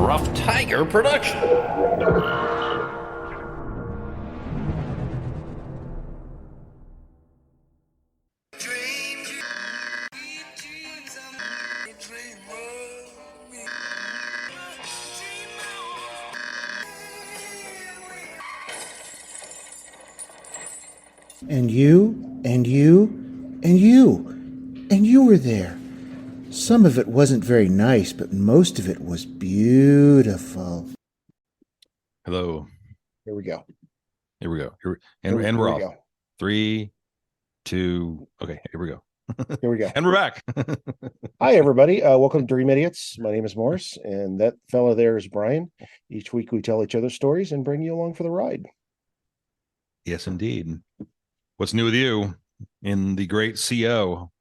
Rough Tiger production. And you, and you, and you, and you were there. Some of it wasn't very nice, but most of it was beautiful. Hello. Here we go. Here we go. Here We're we off. go. 3, 2. Okay, here we go. Here we go. And we're back. Hi, everybody. Welcome to Dream Idiots. My name is Morris, and that fellow there is Bryan. Each week we tell each other stories and bring you along for the ride. Yes, indeed. What's new with you in the great CO?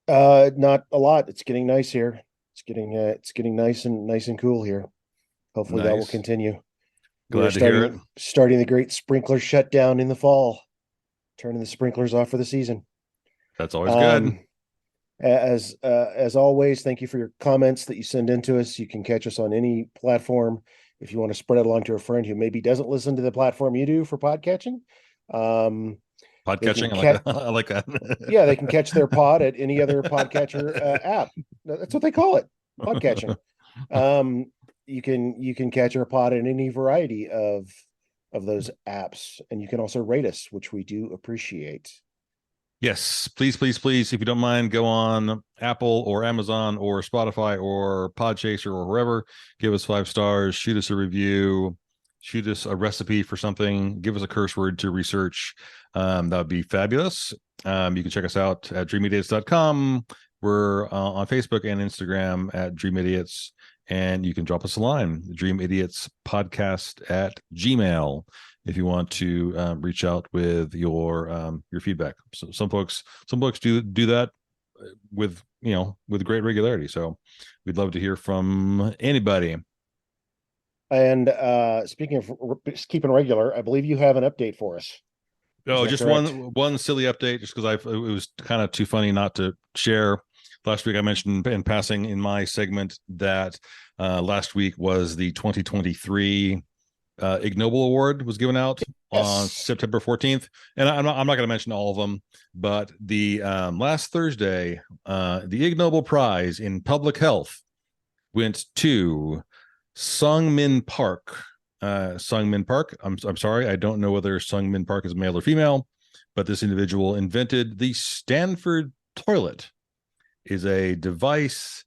Not a lot. It's getting nice here. It's getting nice and cool here. Hopefully that will Nice. continue. Glad to hear it. Starting the great sprinkler shutdown in the fall, turning the sprinklers off for the season. That's always good. As always, thank you for your comments that you send in to us. You can catch us on any platform. If you want to spread it along to a friend who maybe doesn't listen to the platform you do for podcatching, Podcatching, I like that. Yeah, they can catch their pod at any other podcatcher app. That's what they call it, podcatching. You can catch our pod in any variety of those apps, and you can also rate us, which we do appreciate. Yes, please, if you don't mind, go on Apple or Amazon or Spotify or Podchaser or wherever. Give us 5 stars, shoot us a review, shoot us a recipe for something, give us a curse word to research. That would be fabulous. You can check us out at dreamidiots.com. We're on Facebook and Instagram at Dream Idiots, and you can drop us a line, dreamidiots.podcast@gmail.com, if you want to reach out with your feedback. So some folks do that with great regularity. So we'd love to hear from anybody. And speaking of keeping regular, I believe you have an update for us. Oh, just one silly update, just because it was kind of too funny not to share. Last week I mentioned in passing in my segment that last week was the 2023 Ig Nobel Award was given out on September 14th. And I'm not going to mention all of them, but the last Thursday, the Ig Nobel Prize in Public Health went to Sung Min Park. Sung Min Park. I'm sorry, I don't know whether Sung Min Park is male or female, but this individual invented the Stanford toilet. Is a device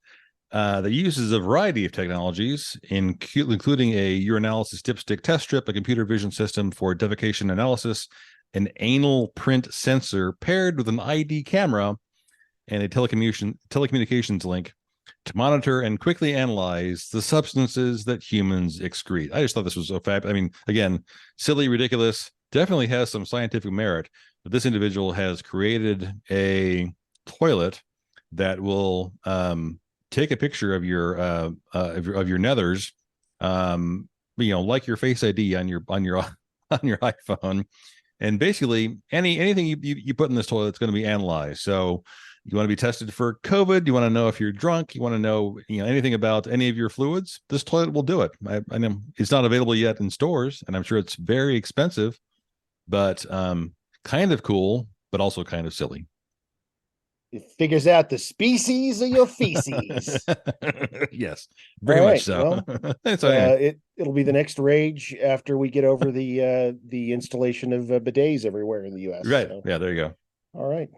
that uses a variety of technologies, including a urinalysis dipstick test strip, a computer vision system for defecation analysis, an anal print sensor paired with an ID camera, and a telecommunications link to monitor and quickly analyze the substances that humans excrete. I just thought this was so fab. I mean, again, silly, ridiculous, definitely has some scientific merit, but this individual has created a toilet that will take a picture of your nethers, like your Face ID on your iPhone, and basically anything you put in this toilet is going to be analyzed. So you want to be tested for COVID, you want to know if you're drunk, you want to know anything about any of your fluids, this toilet will do it. I know it's not available yet in stores, and I'm sure it's very expensive, but kind of cool, but also kind of silly. It figures out the species of your feces. Yes, very much so. Well, it'll be the next rage after we get over the installation of bidets everywhere in the U.S. Right. So. Yeah, there you go. All right.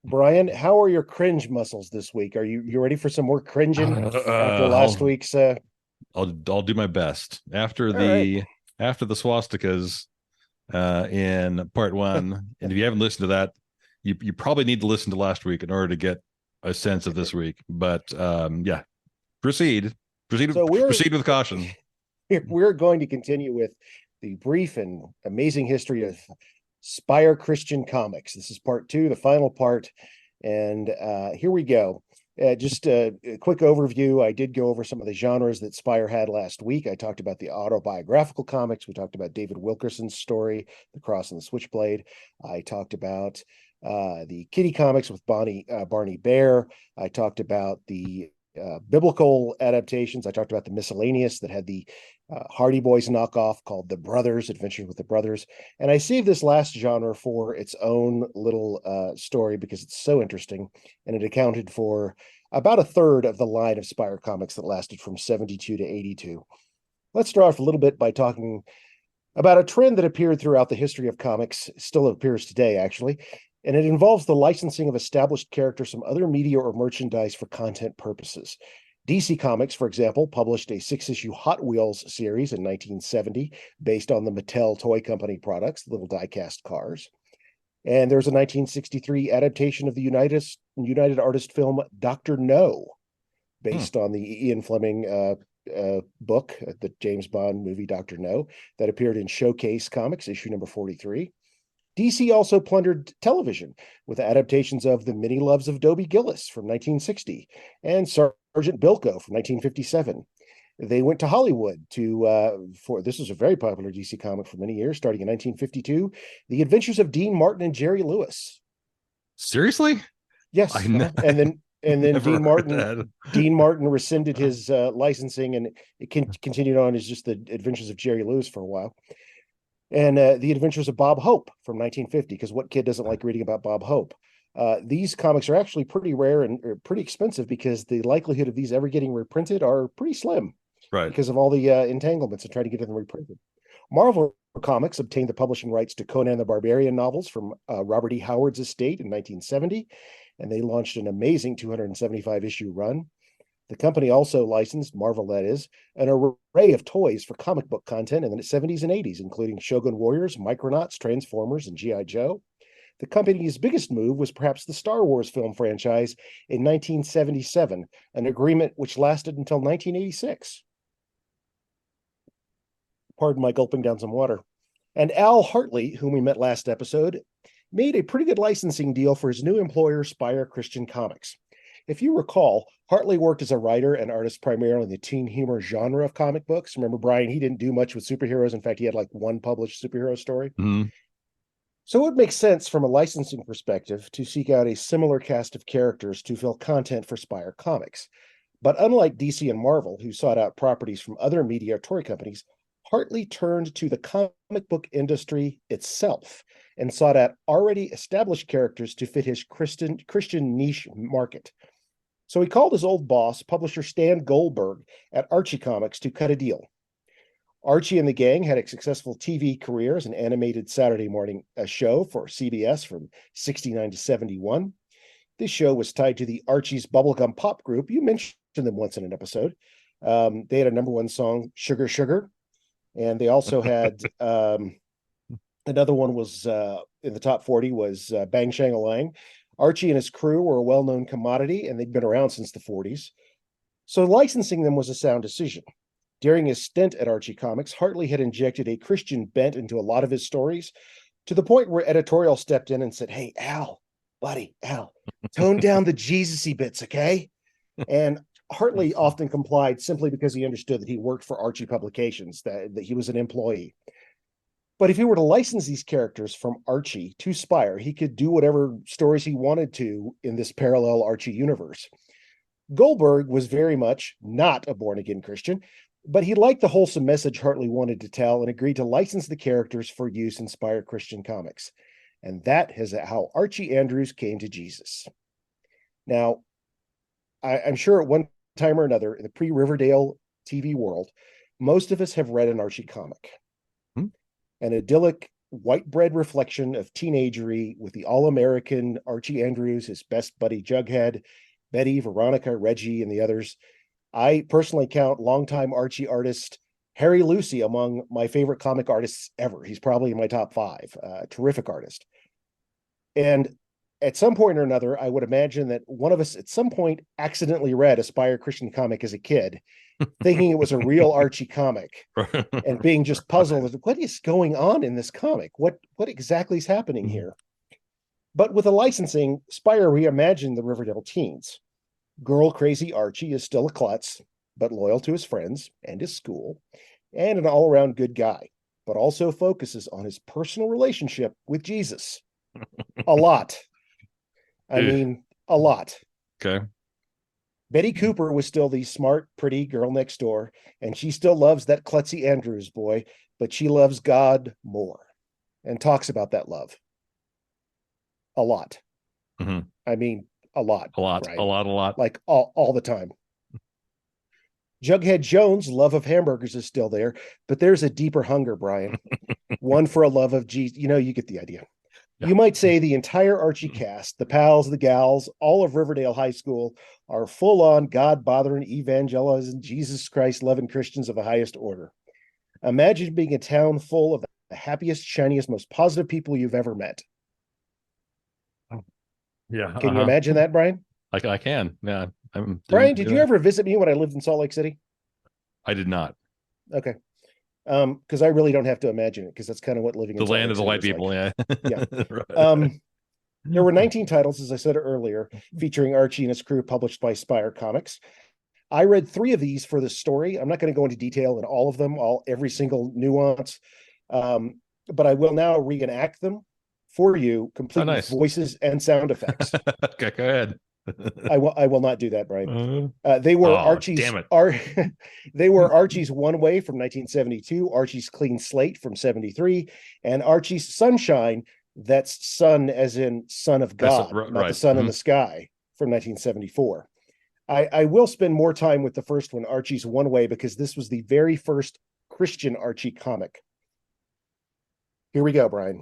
Bryan, how are your cringe muscles this week? Are you ready for some more cringing after last week's? I'll do my best after the swastikas in part 1. And if you haven't listened to that, you probably need to listen to last week in order to get a sense of this week. But yeah, proceed with caution. We're going to continue with the brief and amazing history of Spire Christian Comics. This is part 2, the final part, and here we go. Just a quick overview. I did go over some of the genres that Spire had last week. I talked about the autobiographical comics. We talked about David Wilkerson's story, The Cross and the Switchblade. I talked about the Kitty comics with Barney Bear. I talked about the biblical adaptations. I talked about the miscellaneous that had the Hardy Boys knockoff called The Brothers, Adventures with the Brothers. And I saved this last genre for its own little story because it's so interesting. And it accounted for about a third of the line of Spire Comics that lasted from 72 to 82. Let's start off a little bit by talking about a trend that appeared throughout the history of comics, still appears today, actually, and it involves the licensing of established characters from other media or merchandise for content purposes. DC Comics, for example, published a 6-issue Hot Wheels series in 1970 based on the Mattel Toy Company products, little die-cast cars. And there's a 1963 adaptation of the United Artist film Dr. No, based on the Ian Fleming book, the James Bond movie Dr. No, that appeared in Showcase Comics, issue number 43. DC also plundered television with adaptations of The Many Loves of Dobie Gillis from 1960 and Sergeant Bilko from 1957. They went to Hollywood for this was a very popular DC comic for many years, starting in 1952, The Adventures of Dean Martin and Jerry Lewis. Seriously? Yes. And then Dean Martin rescinded his licensing, and it continued on as just The Adventures of Jerry Lewis for a while. And The Adventures of Bob Hope from 1950, because what kid doesn't like reading about Bob Hope? These comics are actually pretty rare and pretty expensive because the likelihood of these ever getting reprinted are pretty slim, right? Because of all the entanglements and trying to get them reprinted. Marvel Comics obtained the publishing rights to Conan the Barbarian novels from Robert E. Howard's estate in 1970, and they launched an amazing 275-issue run. The company also licensed, Marvel that is, an array of toys for comic book content in the 70s and 80s, including Shogun Warriors, Micronauts, Transformers, and G.I. Joe. The company's biggest move was perhaps the Star Wars film franchise in 1977, an agreement which lasted until 1986. Pardon my gulping down some water. And Al Hartley, whom we met last episode, made a pretty good licensing deal for his new employer, Spire Christian Comics. If you recall, Hartley worked as a writer and artist primarily in the teen humor genre of comic books. Remember, Bryan, he didn't do much with superheroes. In fact, he had like one published superhero story. Mm-hmm. So it would make sense from a licensing perspective to seek out a similar cast of characters to fill content for Spire Comics. But unlike DC and Marvel, who sought out properties from other media or toy companies, Hartley turned to the comic book industry itself and sought out already established characters to fit his Christian niche market. So he called his old boss, publisher Stan Goldberg at Archie Comics, to cut a deal. Archie and the gang had a successful TV career as an animated Saturday morning show for CBS from 69 to 71. This show was tied to the Archie's Bubblegum Pop group. You mentioned them once in an episode. They had a #1 song, Sugar Sugar. And they also had another one was in the top 40 was Bang Shang-a-Lang. Archie and his crew were a well-known commodity, and they'd been around since the 40s. So licensing them was a sound decision. During his stint at Archie Comics, Hartley had injected a Christian bent into a lot of his stories, to the point where editorial stepped in and said, "Hey, Al, tone down the Jesus-y bits, okay?" And Hartley often complied simply because he understood that he worked for Archie Publications, that he was an employee. But if he were to license these characters from Archie to Spire, he could do whatever stories he wanted to in this parallel Archie universe. Goldberg was very much not a born-again Christian, but he liked the wholesome message Hartley wanted to tell and agreed to license the characters for use in Spire Christian Comics. And that is how Archie Andrews came to Jesus. Now, I'm sure at one time or another in the pre-Riverdale TV world, most of us have read an Archie comic. An idyllic white bread reflection of teenagery with the all-American Archie Andrews, his best buddy Jughead, Betty, Veronica, Reggie, and the others. I personally count longtime Archie artist Harry Lucy among my favorite comic artists ever. He's probably in my top 5. Terrific artist. And at some point or another, I would imagine that one of us at some point accidentally read a Spire Christian comic as a kid, thinking it was a real Archie comic and being just puzzled. What is going on in this comic? What exactly is happening here? But with the licensing, Spire reimagined the Riverdale teens. Girl crazy Archie is still a klutz, but loyal to his friends and his school, and an all-around good guy, but also focuses on his personal relationship with Jesus. A lot. I mean, a lot. Okay. Betty Cooper was still the smart, pretty girl next door, and she still loves that klutzy Andrews boy, but she loves God more and talks about that love a lot. Mhm. I mean, a lot, A lot, Brian. a lot, a lot. Like all the time. Jughead Jones' love of hamburgers is still there, but there's a deeper hunger, Brian. One for a love of Jesus. You know, you get the idea. Yeah. You might say the entire Archie cast, the pals, the gals, all of Riverdale High School are full on God bothering evangelicals and Jesus Christ loving Christians of the highest order. Imagine being a town full of the happiest, shiniest, most positive people you've ever met. Yeah. Can you imagine that, Brian? I can. Yeah. Brian, did you ever visit me when I lived in Salt Lake City? I did not. Okay. Because I really don't have to imagine it, because that's kind of what living in The Salt land Lake of the City white was people. like. Yeah. Yeah. Right. There were 19 titles, as I said earlier, featuring Archie and his crew, published by Spire Comics. I read 3 of these for the story. I'm not going to go into detail in all of them, every single nuance, but I will now reenact them for you, complete with Nice. voices and sound effects. Okay, go ahead. I will not do that, Brian. They were Damn it. They were Archie's One Way from 1972, Archie's Clean Slate from 73, and Archie's Sunshine. That's sun as in son of God, not the sun in the sky, from 1974. I will spend more time with the first one, Archie's One Way, because this was the very first Christian Archie comic. Here we go, Brian.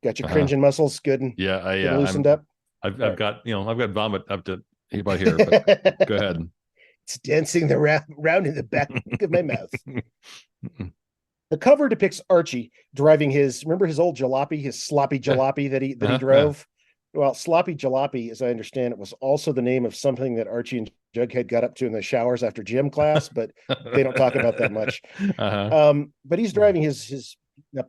Got your cringing muscles good and loosened up. I've got vomit up to about here, but go ahead. It's dancing round in the back of my mouth. The cover depicts Archie driving his old jalopy, his sloppy jalopy that he drove. Well, sloppy jalopy, as I understand it, was also the name of something that Archie and Jughead got up to in the showers after gym class, but they don't talk about that much. But he's driving his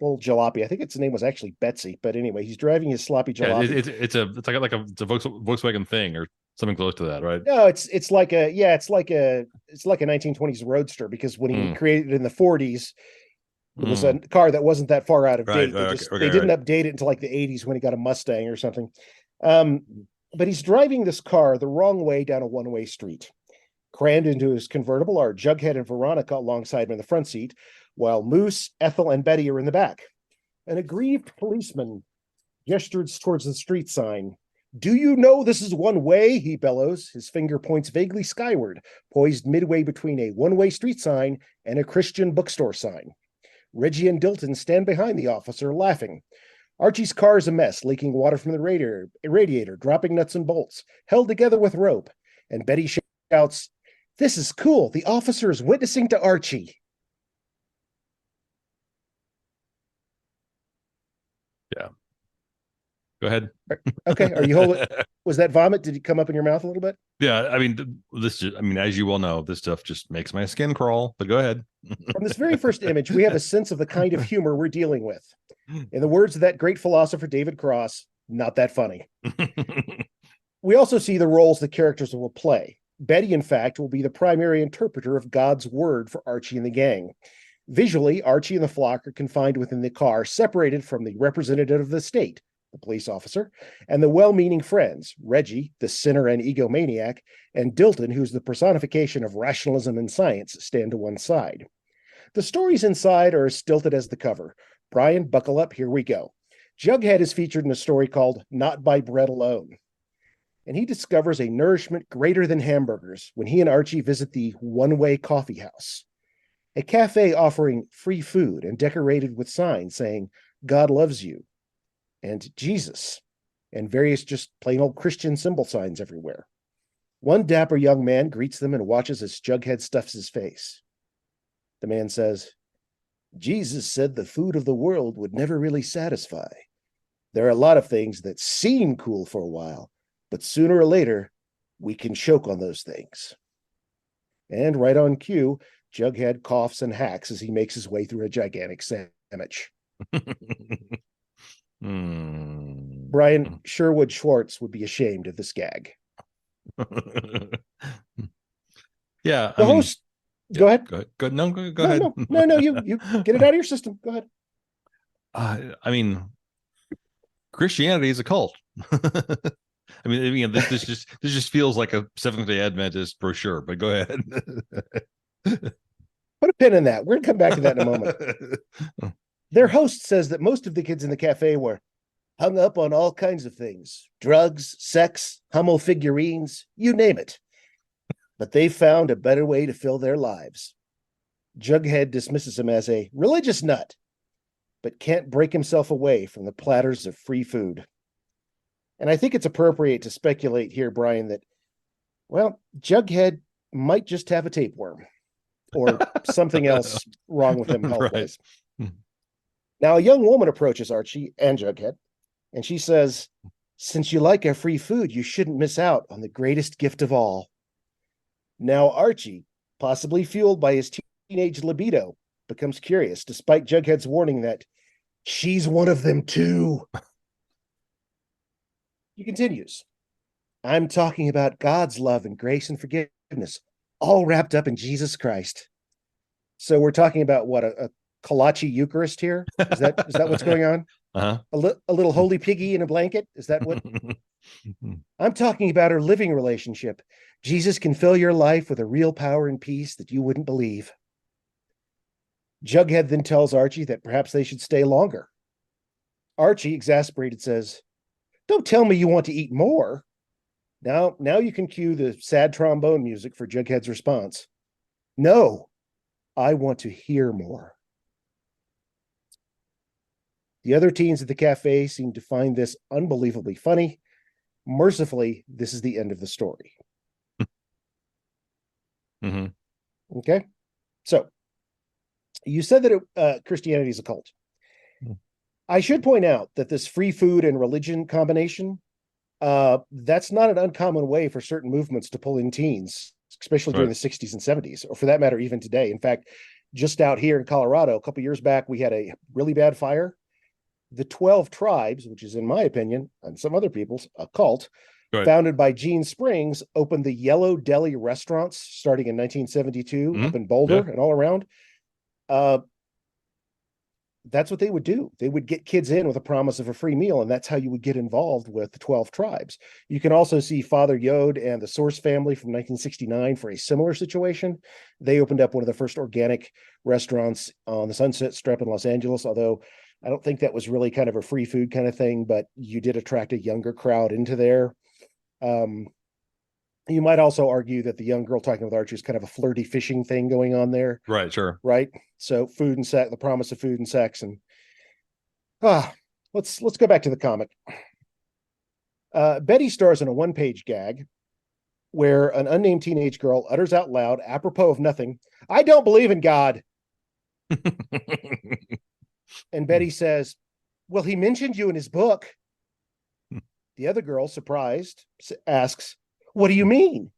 old jalopy. I think its name was actually Betsy, but anyway, he's driving his sloppy jalopy. Yeah, it's a Volkswagen thing or something close to that, right? No, it's like a 1920s Roadster, because when he created it in the 40s, it was a car that wasn't that far out of date. They didn't update it until like the 80s when he got a Mustang or something. But he's driving this car the wrong way down a one-way street. Crammed into his convertible are Jughead and Veronica alongside him in the front seat, while Moose, Ethel, and Betty are in the back. An aggrieved policeman gestures towards the street sign. "Do you know this is one way?" he bellows. His finger points vaguely skyward, poised midway between a one-way street sign and a Christian bookstore sign. Reggie and Dilton stand behind the officer, laughing. Archie's car is a mess, leaking water from the radiator, dropping nuts and bolts, held together with rope. And Betty shouts, "This is cool. The officer is witnessing to Archie." Yeah. Go ahead. Okay. Are you holding? Was that vomit? Did it come up in your mouth a little bit? Yeah. I mean, as you well know, this stuff just makes my skin crawl, but go ahead. From this very first image, we have a sense of the kind of humor we're dealing with. In the words of that great philosopher, David Cross, not that funny. We also see the roles the characters will play. Betty, in fact, will be the primary interpreter of God's word for Archie and the gang. Visually, Archie and the flock are confined within the car, separated from the representative of the state, the police officer, and the well-meaning friends, Reggie, the sinner and egomaniac, and Dilton, who's the personification of rationalism and science, stand to one side. The stories inside are as stilted as the cover. Brian, buckle up, here we go. Jughead is featured in a story called Not by Bread Alone. And he discovers a nourishment greater than hamburgers when he and Archie visit the One-Way Coffee House, a cafe offering free food and decorated with signs saying, "God loves you," and "Jesus," and various just plain old Christian symbol signs everywhere. One dapper young man greets them and watches as Jughead stuffs his face. The man says, "Jesus said the food of the world would never really satisfy. There are a lot of things that seem cool for a while, but sooner or later, we can choke on those things." And right on cue, Jughead coughs and hacks as he makes his way through a gigantic sandwich. Brian, Sherwood Schwartz would be ashamed of this gag. Yeah. The host. Go ahead. Go ahead. No, go ahead. No, you get it out of your system. Go ahead. I mean, Christianity is a cult. I mean, this just feels like a Seventh-day Adventist brochure. But go ahead. Put a pin in that. We're going to come back to that in a moment. Their host says that most of the kids in the cafe were hung up on all kinds of things: drugs, sex, Hummel figurines, you name it. But they found a better way to fill their lives. Jughead dismisses him as a religious nut, but can't break himself away from the platters of free food. And I think it's appropriate to speculate here, Bryan, that, well, Jughead might just have a tapeworm or something else wrong with him health-wise. Right. Now, a young woman approaches Archie and Jughead, and she says, "Since you like our free food, you shouldn't miss out on the greatest gift of all." Now, Archie, possibly fueled by his teenage libido, becomes curious, despite Jughead's warning that she's one of them too. He continues, "I'm talking about God's love and grace and forgiveness, all wrapped up in Jesus Christ." So we're talking about what, a kolache Eucharist here? Is that what's going on? Uh-huh. A little holy piggy in a blanket? Is that what? "I'm talking about our living relationship. Jesus can fill your life with a real power and peace that you wouldn't believe." Jughead then tells Archie that perhaps they should stay longer. Archie, exasperated, says, "Don't tell me you want to eat more." Now you can cue the sad trombone music for Jughead's response. "No, I want to hear more." The other teens at the cafe seem to find this unbelievably funny. Mercifully, this is the end of the story. Mm-hmm. Okay. So you said that Christianity is a cult. I should point out that this free food and religion combination, that's not an uncommon way for certain movements to pull in teens, especially during the 60s and 70s, or for that matter, even today. In fact, just out here in Colorado, a couple years back, we had a really bad fire. The 12 Tribes, which is, in my opinion, and some other people's, a cult, founded by Gene Springs, opened the Yellow Deli restaurants starting in 1972 up in Boulder and all around. That's what they would do. They would get kids in with a promise of a free meal, and that's how you would get involved with the 12 Tribes. You can also see Father Yod and the Source family from 1969 for a similar situation. They opened up one of the first organic restaurants on the Sunset Strip in Los Angeles, although I don't think that was really kind of a free food kind of thing, but you did attract a younger crowd into there. You might also argue that the young girl talking with Archie is kind of a flirty fishing thing going on there. Right, sure. Right. So food and sex, the promise of food and sex. And let's go back to the comic. Betty stars in a one-page gag where an unnamed teenage girl utters out loud, apropos of nothing, "I don't believe in God." And Betty says, "Well, he mentioned you in his book." The other girl, surprised, asks, "What do you mean?"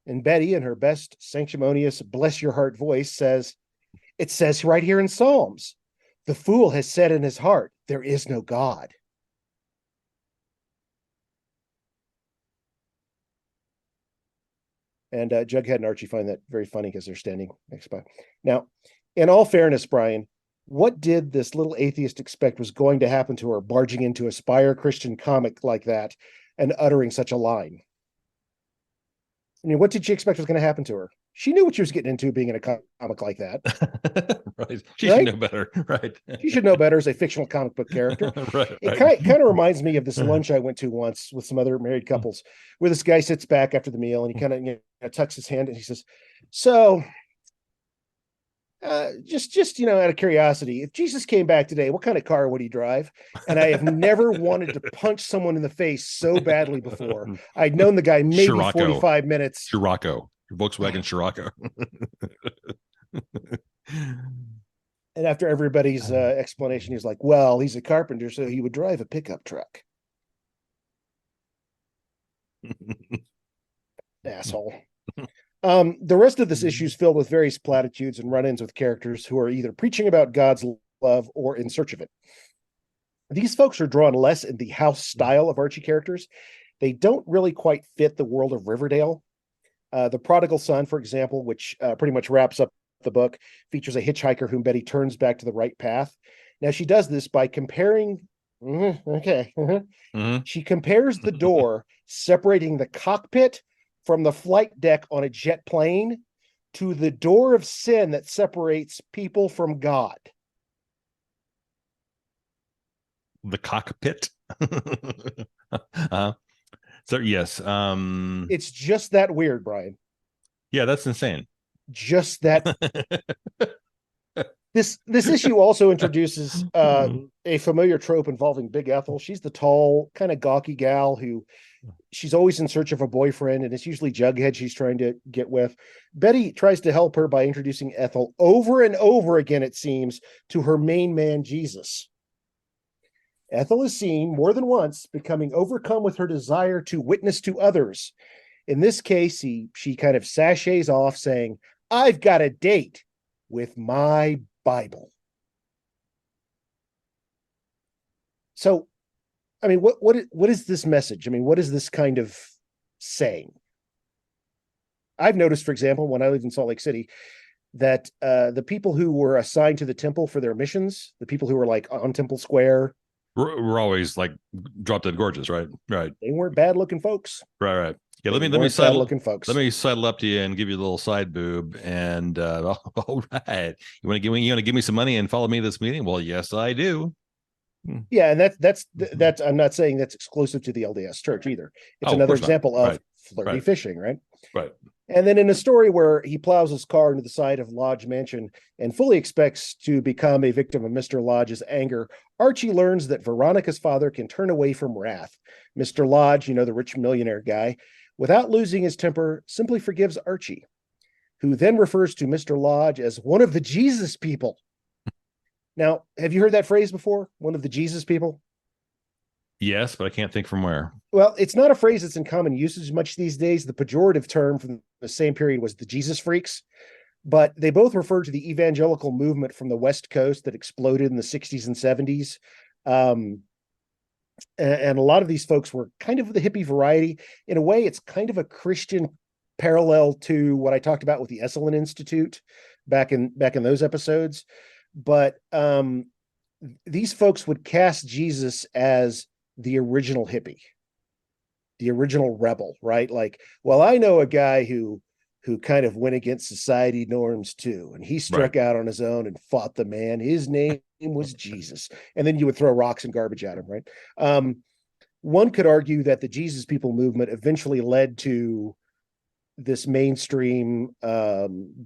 And Betty, in her best sanctimonious, bless your heart voice, says, "It says right here in Psalms, the fool has said in his heart, there is no God." And Jughead and Archie find that very funny because they're standing next by. Now, in all fairness, Bryan, what did this little atheist expect was going to happen to her barging into a Spire Christian comic like that and uttering such a line? I mean, what did she expect was going to happen to her? She knew what she was getting into being in a comic like that. Right. She should know better. Right. She should know better as a fictional comic book character. It kind of reminds me of this lunch I went to once with some other married couples where this guy sits back after the meal and he kind of tucks his hand and he says, "So, just out of curiosity, if Jesus came back today, what kind of car would he drive?" And I have never wanted to punch someone in the face so badly before. I'd known the guy maybe Scirocco. 45 minutes. Scirocco, your Volkswagen Scirocco. And after everybody's explanation, he's like, "Well, he's a carpenter, so he would drive a pickup truck." Asshole. The rest of this issue is filled with various platitudes and run-ins with characters who are either preaching about God's love or in search of it. These folks are drawn less in the house style of Archie characters. They don't really quite fit the world of Riverdale. The prodigal son, for example, which pretty much wraps up the book, features a hitchhiker whom Betty turns back to the right path. Now, she does this by comparing Okay. Mhm. She compares the door separating the cockpit from the flight deck on a jet plane to the door of sin that separates people from God. The cockpit. uh, so yes, It's just that weird, Brian. yeah, that's insane. Just that. This issue also introduces a familiar trope involving Big Ethel. She's the tall, kind of gawky gal who she's always in search of a boyfriend, and it's usually Jughead she's trying to get with. Betty tries to help her by introducing Ethel over and over again, it seems, to her main man, Jesus. Ethel is seen more than once becoming overcome with her desire to witness to others. In this case, she kind of sachets off saying, I've got a date with my Bible. So, I mean, what is this message? I mean, what is this kind of saying? I've noticed, for example, when I lived in Salt Lake City, that the people who were assigned to the temple for their missions, the people who were like on Temple Square, we're always like drop dead gorgeous, right? Right. they weren't bad looking folks. Right. Yeah, They let me weren't bad sidle looking folks. let me sidle up to you and give you a little side boob. And all right, you want to give me some money and follow me to this meeting? Well, yes, I do. Yeah, and that's I'm not saying that's exclusive to the LDS Church either. It's Oh, of another course not. example of Right. flirty Right. fishing, right? Right. And then in a story where he plows his car into the side of Lodge Mansion and fully expects to become a victim of Mr. Lodge's anger, Archie learns that Veronica's father can turn away from wrath. Mr. Lodge, you know, the rich millionaire guy, without losing his temper, simply forgives Archie, who then refers to Mr. Lodge as one of the Jesus people. Now, have you heard that phrase before? One of the Jesus people? Yes, but I can't think from where. Well, it's not a phrase that's in common usage much these days. The pejorative term from the same period was the Jesus freaks, but they both refer to the evangelical movement from the West Coast that exploded in the 60s and 70s. And a lot of these folks were kind of the hippie variety. In a way, it's kind of a Christian parallel to what I talked about with the Esalen Institute back in those episodes. But these folks would cast Jesus as the original hippie, the original rebel, right? Like, well, I know a guy who kind of went against society norms too, and he struck out on his own and fought the man. His name was Jesus. And then you would throw rocks and garbage at him, right? One could argue that the Jesus people movement eventually led to this mainstream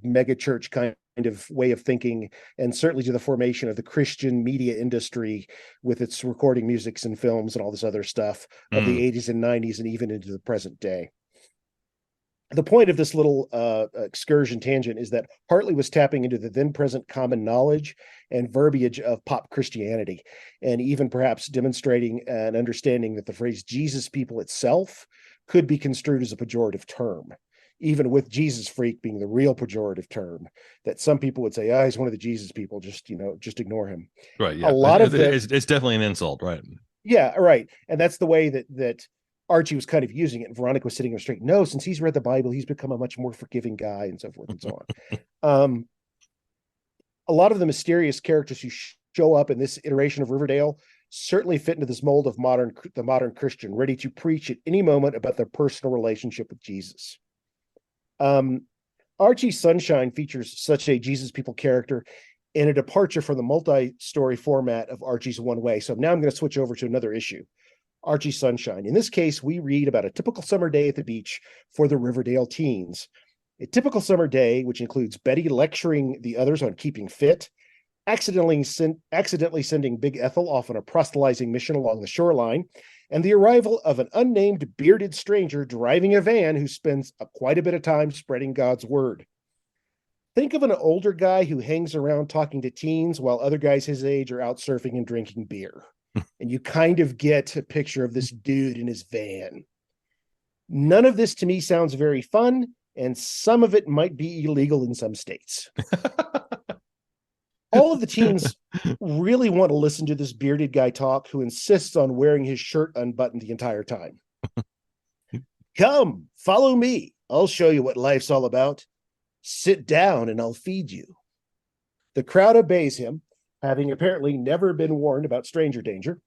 mega church kind of way of thinking, and certainly to the formation of the Christian media industry with its recording musics and films and all this other stuff of the 80s and 90s and even into the present day. The point of this little excursion tangent is that Hartley was tapping into the then present common knowledge and verbiage of pop Christianity, and even perhaps demonstrating an understanding that the phrase Jesus people itself could be construed as a pejorative term, even with Jesus freak being the real pejorative term that some people would say, oh, he's one of the Jesus people, just ignore him. Right. Yeah. A lot of it's definitely an insult, right? Yeah, right. And that's the way that Archie was kind of using it. And Veronica was sitting him straight. No, since he's read the Bible, he's become a much more forgiving guy, and so forth and so on. A lot of the mysterious characters who show up in this iteration of Riverdale certainly fit into this mold of the modern Christian, ready to preach at any moment about their personal relationship with Jesus. Archie Sunshine features such a Jesus people character in a departure from the multi-story format of Archie's One Way. So now I'm going to switch over to another issue. Archie Sunshine. In this case, we read about a typical summer day at the beach for the Riverdale teens. A typical summer day, which includes Betty lecturing the others on keeping fit, accidentally sending Big Ethel off on a proselytizing mission along the shoreline, and the arrival of an unnamed bearded stranger driving a van who spends quite a bit of time spreading God's word. Think of an older guy who hangs around talking to teens while other guys his age are out surfing and drinking beer. And you kind of get a picture of this dude in his van. None of this to me sounds very fun, and some of it might be illegal in some states. All of the teens really want to listen to this bearded guy talk who insists on wearing his shirt unbuttoned the entire time. Come, follow me. I'll show you what life's all about. Sit down and I'll feed you. The crowd obeys him, having apparently never been warned about stranger danger.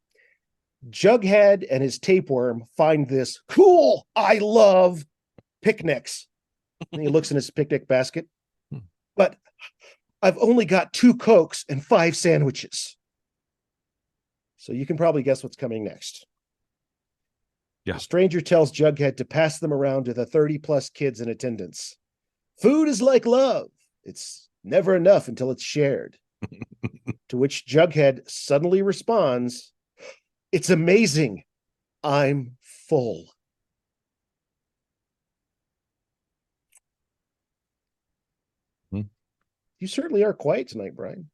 Jughead and his tapeworm find this cool, I love picnics. And he looks in his picnic basket. But I've only got 2 Cokes and 5 sandwiches. So you can probably guess what's coming next. Yeah. The stranger tells Jughead to pass them around to the 30+ kids in attendance. Food is like love. It's never enough until it's shared. To which Jughead suddenly responds, it's amazing. I'm full. You certainly are quiet tonight, Bryan.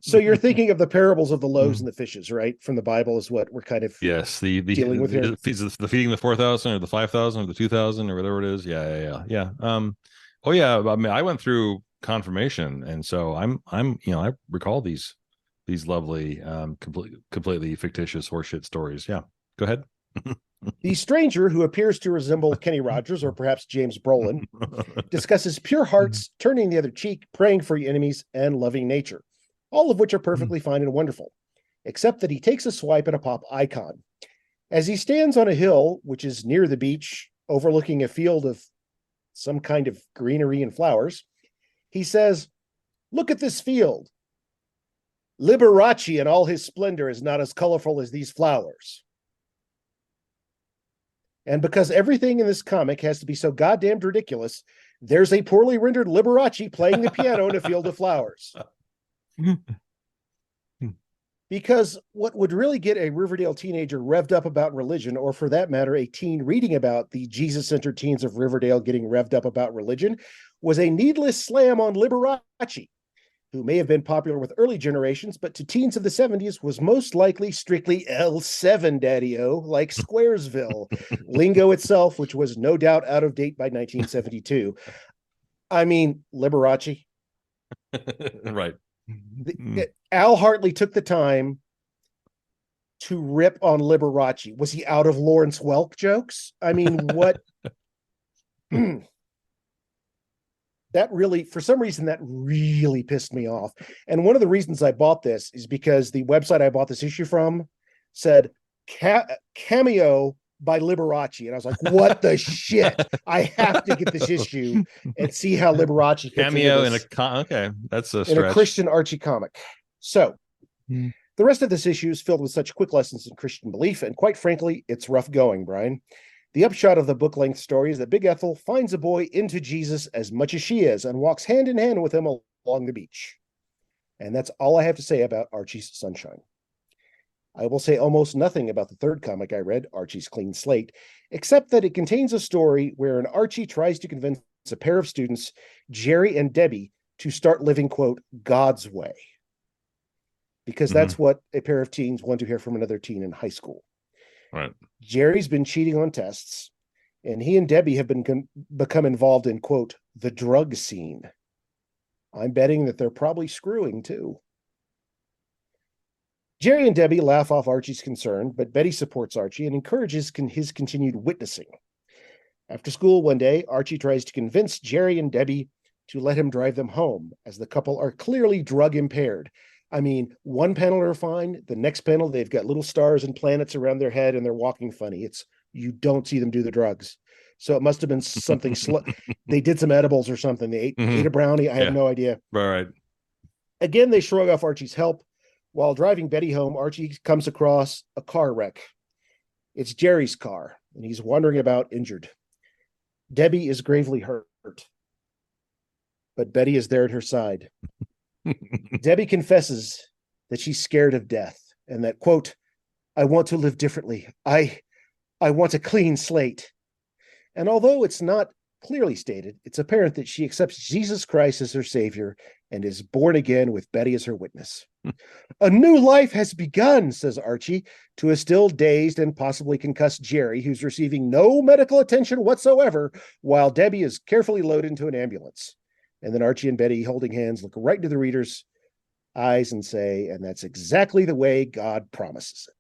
So you're thinking of the parables of the loaves and the fishes, right? From the Bible is what we're kind of dealing with here. The feeding the 4,000 or the 5,000 or the 2,000 or whatever it is. Yeah. Oh yeah. I mean, I went through confirmation, and so I recall these lovely, completely fictitious horseshit stories. Yeah, go ahead. The stranger, who appears to resemble Kenny Rogers or perhaps James Brolin, discusses pure hearts, turning the other cheek, praying for your enemies, and loving nature, all of which are perfectly fine and wonderful, except that he takes a swipe at a pop icon. As he stands on a hill, which is near the beach, overlooking a field of some kind of greenery and flowers, he says, look at this field. Liberace in all his splendor is not as colorful as these flowers. And because everything in this comic has to be so goddamned ridiculous, there's a poorly rendered Liberace playing the piano in a field of flowers. Because what would really get a Riverdale teenager revved up about religion, or for that matter, a teen reading about the Jesus-centered teens of Riverdale getting revved up about religion, was a needless slam on Liberace, who may have been popular with early generations, but to teens of the 70s was most likely strictly L7 daddy-o, like Squaresville, lingo itself, which was no doubt out of date by 1972. I mean, Liberace. Right. Al Hartley took the time to rip on Liberace. Was he out of Lawrence Welk jokes? I mean, what? That really, for some reason, that really pissed me off. And one of the reasons I bought this is because the website I bought this issue from said cameo by Liberace. And I was like, what the shit? I have to get this issue and see how Liberace fits cameo in a okay, that's a stretch. In a Christian Archie comic. So the rest of this issue is filled with such quick lessons in Christian belief, and quite frankly, it's rough going, Bryan. The upshot of the book-length story is that Big Ethel finds a boy into Jesus as much as she is and walks hand in hand with him along the beach. And that's all I have to say about Archie's Sunshine. I will say almost nothing about the third comic I read, Archie's Clean Slate, except that it contains a story where Archie tries to convince a pair of students, Jerry and Debbie, to start living, quote, God's way. Because that's what a pair of teens want to hear from another teen in high school. Right. Jerry's been cheating on tests, and he and Debbie have become involved in, quote, the drug scene. I'm betting that they're probably screwing, too. Jerry and Debbie laugh off Archie's concern, but Betty supports Archie and encourages his continued witnessing. After school one day, Archie tries to convince Jerry and Debbie to let him drive them home, as the couple are clearly drug impaired. I mean, one panel are fine. The next panel, they've got little stars and planets around their head, and they're walking funny. You don't see them do the drugs. So it must have been something. They did some edibles or something. They ate a brownie. I have no idea. Right. Again, they shrug off Archie's help. While driving Betty home, Archie comes across a car wreck. It's Jerry's car, and he's wandering about injured. Debbie is gravely hurt, but Betty is there at her side. Debbie confesses that she's scared of death and that, quote, I want to live differently. I want a clean slate. And although it's not clearly stated, it's apparent that she accepts Jesus Christ as her savior and is born again with Betty as her witness. A new life has begun, says Archie, to a still dazed and possibly concussed Jerry, who's receiving no medical attention whatsoever, while Debbie is carefully loaded into an ambulance. And then Archie and Betty, holding hands, look right into the reader's eyes and say, and that's exactly the way God promises it.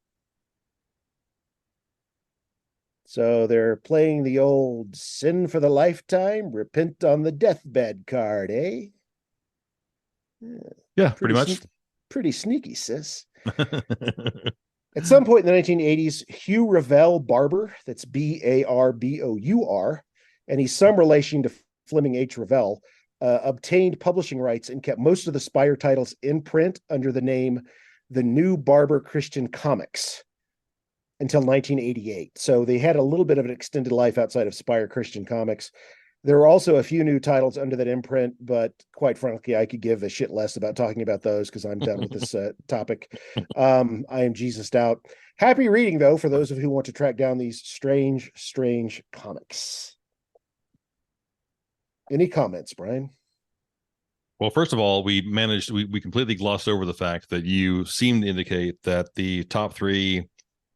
So they're playing the old sin for the lifetime, repent on the deathbed card, eh? Yeah, pretty much. Pretty sneaky, sis. At some point in the 1980s, Hugh Revell Barber, that's Barbour, and he's some relation to Fleming H. Revell, obtained publishing rights and kept most of the Spire titles in print under the name The New Barber Christian Comics until 1988. So they had a little bit of an extended life outside of Spire Christian Comics. There were also a few new titles under that imprint, but quite frankly, I could give a shit less about talking about those because I'm done with this topic. I am Jesused out. Happy reading, though, for those of you who want to track down these strange, strange comics. Any comments, Bryan? Well, first of all, we completely glossed over the fact that you seem to indicate that the top three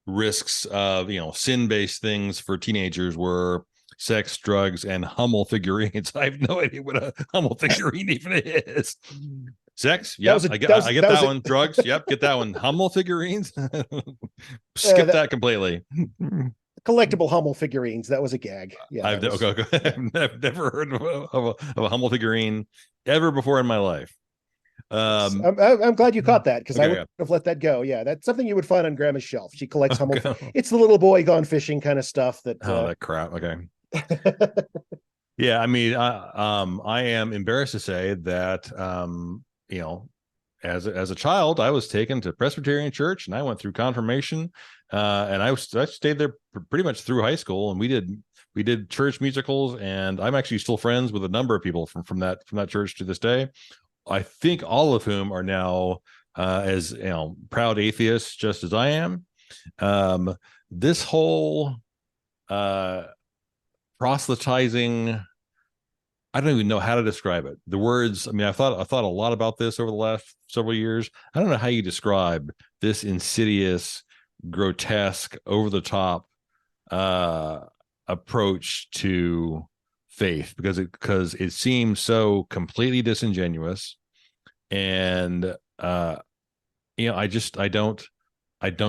risks of, sin-based things for teenagers were sex, drugs, and Hummel figurines. I have no idea what a Hummel figurine even is. Sex, yep, I get that one. Drugs, yep, get that one. Hummel figurines, skip that completely. Collectible Hummel figurines. That was a gag. Yeah, I've never heard of a Hummel figurine ever before in my life. I'm glad you caught that because I would have let that go. Yeah, that's something you would find on Grandma's shelf. She collects Hummel. It's the little boy gone fishing kind of stuff. That crap. Okay. Yeah, I mean, I am embarrassed to say that as a child, I was taken to Presbyterian church and I went through confirmation, and I stayed there pretty much through high school, and we did church musicals, and I'm actually still friends with a number of people from that church to this day. I think all of whom are now as proud atheists, just as I am. This whole proselytizing, I don't even know how to describe it. The words, I mean, I thought a lot about this over the last several years. I don't know how you describe this insidious, grotesque, over the top approach to faith, because it seems so completely disingenuous, and I don't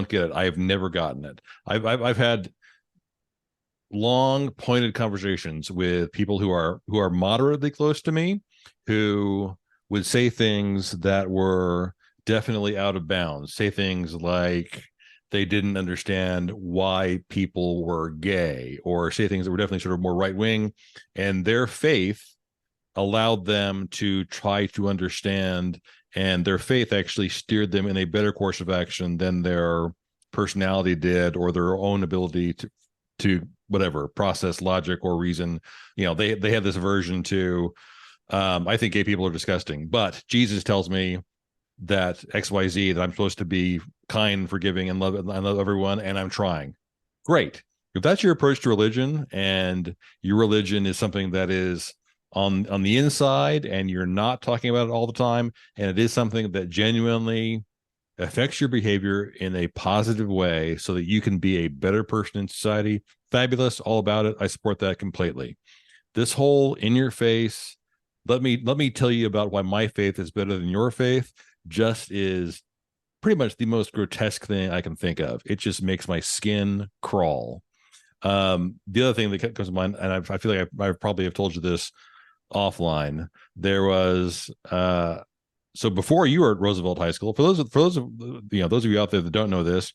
get it. I have never gotten it. I've had long pointed conversations with people who are moderately close to me, who would say things that were definitely out of bounds, say things like they didn't understand why people were gay, or say things that were definitely sort of more right wing, and their faith allowed them to try to understand, and their faith actually steered them in a better course of action than their personality did, or their own ability to whatever process logic or reason. They have this aversion to I think gay people are disgusting, but Jesus tells me that XYZ, that I'm supposed to be kind, forgiving, and love everyone, and I'm trying. Great. If that's your approach to religion, and your religion is something that is on the inside and you're not talking about it all the time, and it is something that genuinely affects your behavior in a positive way so that you can be a better person in society, fabulous, all about it. I support that completely. This whole in your face, let me tell you about why my faith is better than your faith, just is pretty much the most grotesque thing I can think of. It just makes my skin crawl. The other thing that comes to mind, and I feel like I probably have told you this offline, there was so before you were at Roosevelt High School, for those of you out there that don't know this,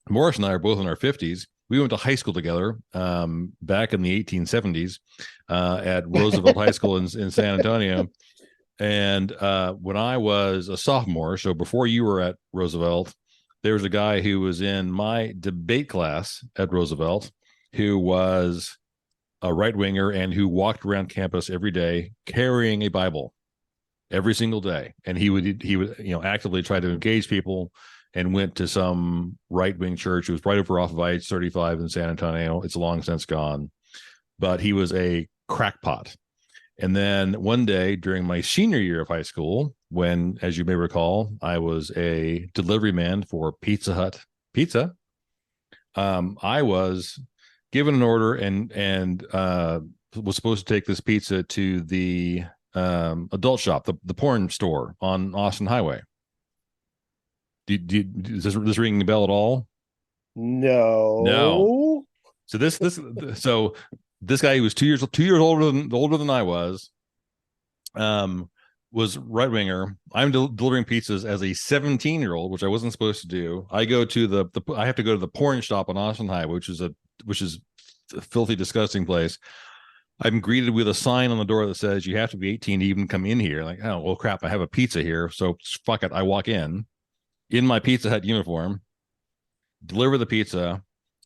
Morris and I are both in our 50s. We went to high school together back in the 1870s at Roosevelt High School in San Antonio. And when I was a sophomore, so before you were at Roosevelt, there was a guy who was in my debate class at Roosevelt who was a right-winger and who walked around campus every day carrying a Bible every single day. And he would actively try to engage people, and went to some right-wing church. It was right over off of I-35 in San Antonio. It's long since gone, but he was a crackpot. And then one day during my senior year of high school, when, as you may recall, I was a delivery man for Pizza Hut Pizza, I was given an order and was supposed to take this pizza to the adult shop, the porn store on Austin Highway. Does this ring the bell at all? No. So this guy, who was 2 years older than I was, was right winger. I'm delivering pizzas as a 17-year-old, which I wasn't supposed to do. I go to I have to go to the porn shop on Austin Highway, which is a filthy, disgusting place. I'm greeted with a sign on the door that says you have to be 18 to even come in here. Like, oh well, crap! I have a pizza here, so fuck it. I walk in my Pizza Hut uniform, deliver the pizza,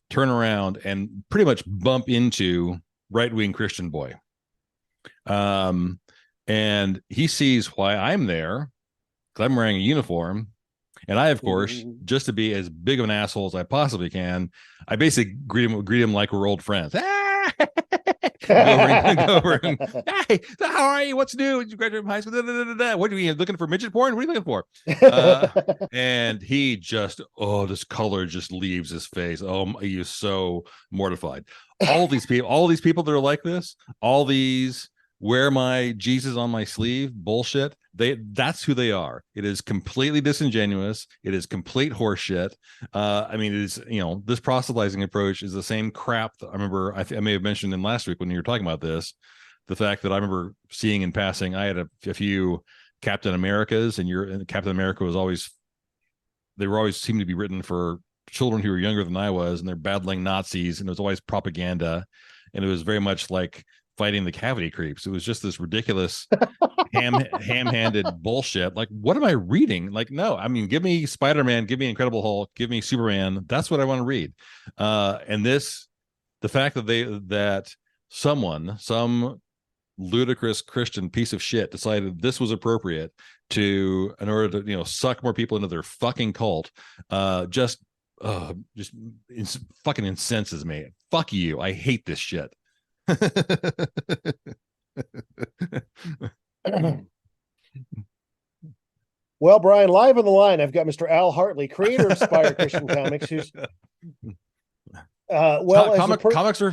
turn around, and pretty much bump into right-wing Christian boy. And he sees why I'm there because I'm wearing a uniform. And I, of course, just to be as big of an asshole as I possibly can, I basically greet him like we're old friends. Go over and, hey, how are you? What's new? Did you graduate from high school? What are you looking for? Midget porn? What are you looking for? And he just, this color just leaves his face. Oh, he is so mortified. All these people that are like this, all these wear my Jesus on my sleeve bullshit, that's who they are. It is completely disingenuous. It is complete horseshit. I mean, it is, this proselytizing approach is the same crap that I remember I may have mentioned in last week when you were talking about this, the fact that I remember seeing in passing. I had a few Captain Americas, and Captain America was always, they were always seemed to be written for children who were younger than I was, and they're battling Nazis, and it was always propaganda, and it was very much like fighting the cavity creeps. It was just this ridiculous ham-handed bullshit. Like, what am I reading? Like, no, I mean, give me Spider-Man, give me Incredible Hulk, give me Superman. That's what I want to read. And the fact that some ludicrous Christian piece of shit decided this was appropriate in order to, suck more people into their fucking cult, just fucking incenses me. Fuck you. I hate this shit. Well, Bryan, live on the line, I've got Mr. Al Hartley, creator of Spire Christian Comics, who's comics are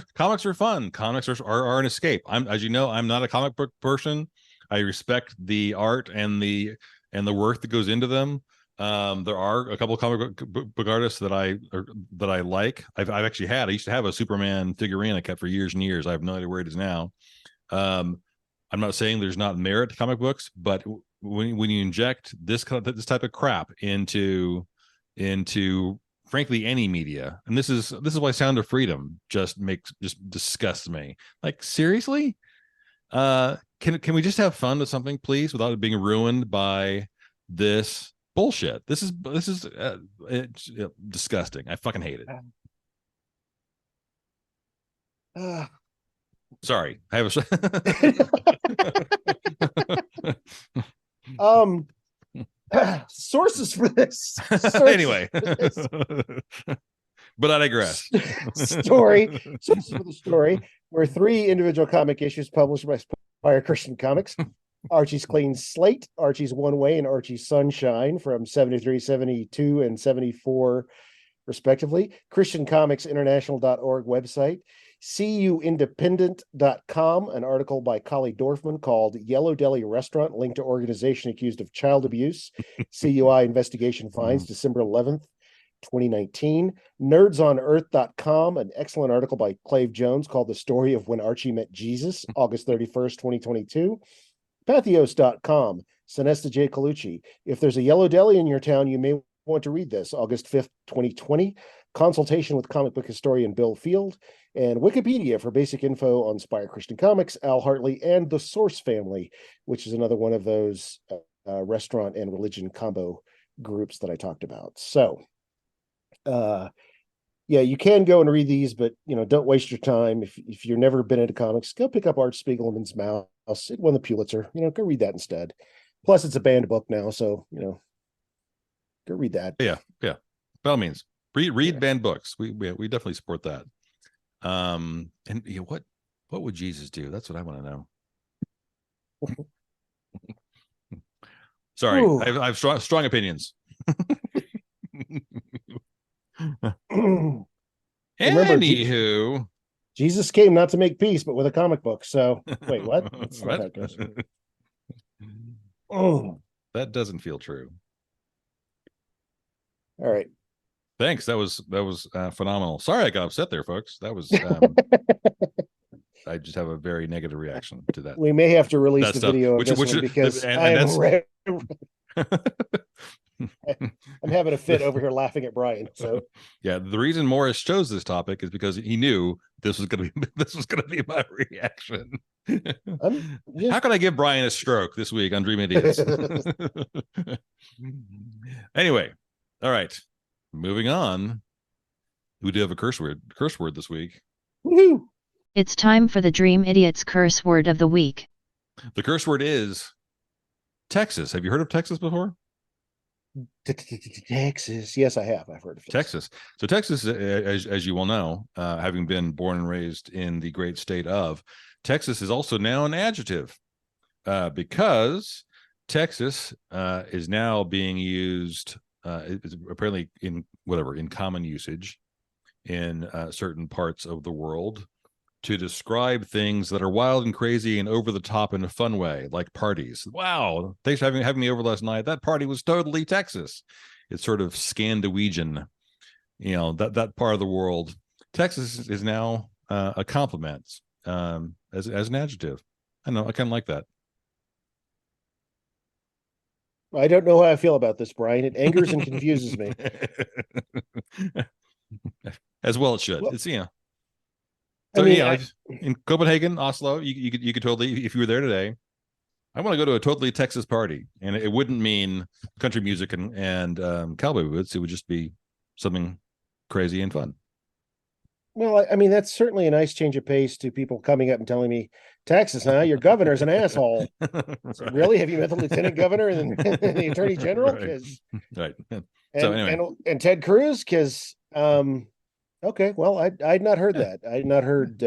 fun. Comics are an escape. As you know, I'm not a comic book person. I respect the art and the work that goes into them. There are a couple of comic book artists that I like. I used to have a Superman figurine I kept for years and years. I have no idea where it is now. I'm not saying there's not merit to comic books, but when you inject this type of crap into frankly any media, and this is why Sound of Freedom just disgusts me. Like, seriously, can we just have fun with something, please, without it being ruined by this bullshit? This is it's disgusting. I fucking hate it. Sorry, I have a sources for this. Anyway, but I digress. Sources for the story were 3 individual comic issues published by Spire Christian Comics. Archie's Clean Slate, Archie's One Way, and Archie's Sunshine from 73, 72, and 74, respectively. ChristianComicsInternational.org website. CUindependent.com, an article by Collie Dorfman called Yellow Deli Restaurant, linked to organization accused of child abuse. CUI investigation finds December 11th, 2019. Nerdsonearth.com, an excellent article by Clave Jones called The Story of When Archie Met Jesus, August 31st, 2022. Pathos.com, Sinesta J. Colucci. If there's a Yellow Deli in your town, you may want to read this, August 5th, 2020. Consultation with comic book historian Bill Field. And Wikipedia for basic info on Spire Christian Comics, Al Hartley, and the Source Family, which is another one of those restaurant and religion combo groups that I talked about. So, yeah, you can go and read these, but don't waste your time. If you've never been into comics, go pick up Art Spiegelman's Mouse. It won the Pulitzer. Go read that instead. Plus, it's a banned book now, so go read that. Yeah. By all means, read banned books. We definitely support that. And what would Jesus do? That's what I want to know. Sorry, I have strong opinions. Anywho, Jesus came not to make peace, but with a comic book. So wait, what? That's not how it goes. That doesn't feel true. All right. Thanks. That was phenomenal. Sorry I got upset there, folks. That was I just have a very negative reaction to that. We may have to release That the stuff, video of which this one because I'm having a fit over here laughing at Bryan. So yeah, the reason Morris chose this topic is because he knew this was going to be my reaction. How can I give Bryan a stroke this week on Dream Idiots? Anyway, all right, moving on. We do have a curse word this week. Woo-hoo! It's time for the Dream Idiots curse word of the week. The curse word is Texas. Have you heard of Texas before? Texas. Yes, I have. I've heard of Texas. So Texas, as you well know, having been born and raised in the great state of Texas, is also now an adjective because Texas is now being used apparently in common usage in certain parts of the world to describe things that are wild and crazy and over the top in a fun way, like parties. Wow, thanks for having me over last night. That party was totally Texas. It's sort of Scandinavian, that part of the world. Texas is now a compliment as an adjective. I know, I kind of like that. I don't know how I feel about this, Bryan. It angers and confuses me. As well it should. Well, it's So in Copenhagen, Oslo, you could totally, if you were there today, I want to go to a totally Texas party, and it wouldn't mean country music and cowboy boots. It would just be something crazy and fun. Well, I mean, that's certainly a nice change of pace to people coming up and telling me, Texas, huh? Your governor's an asshole. Right. So really? Have you met the lieutenant governor and the attorney general? Right. So anyway, and Ted Cruz, because okay, well, I'd not heard that. I'd not heard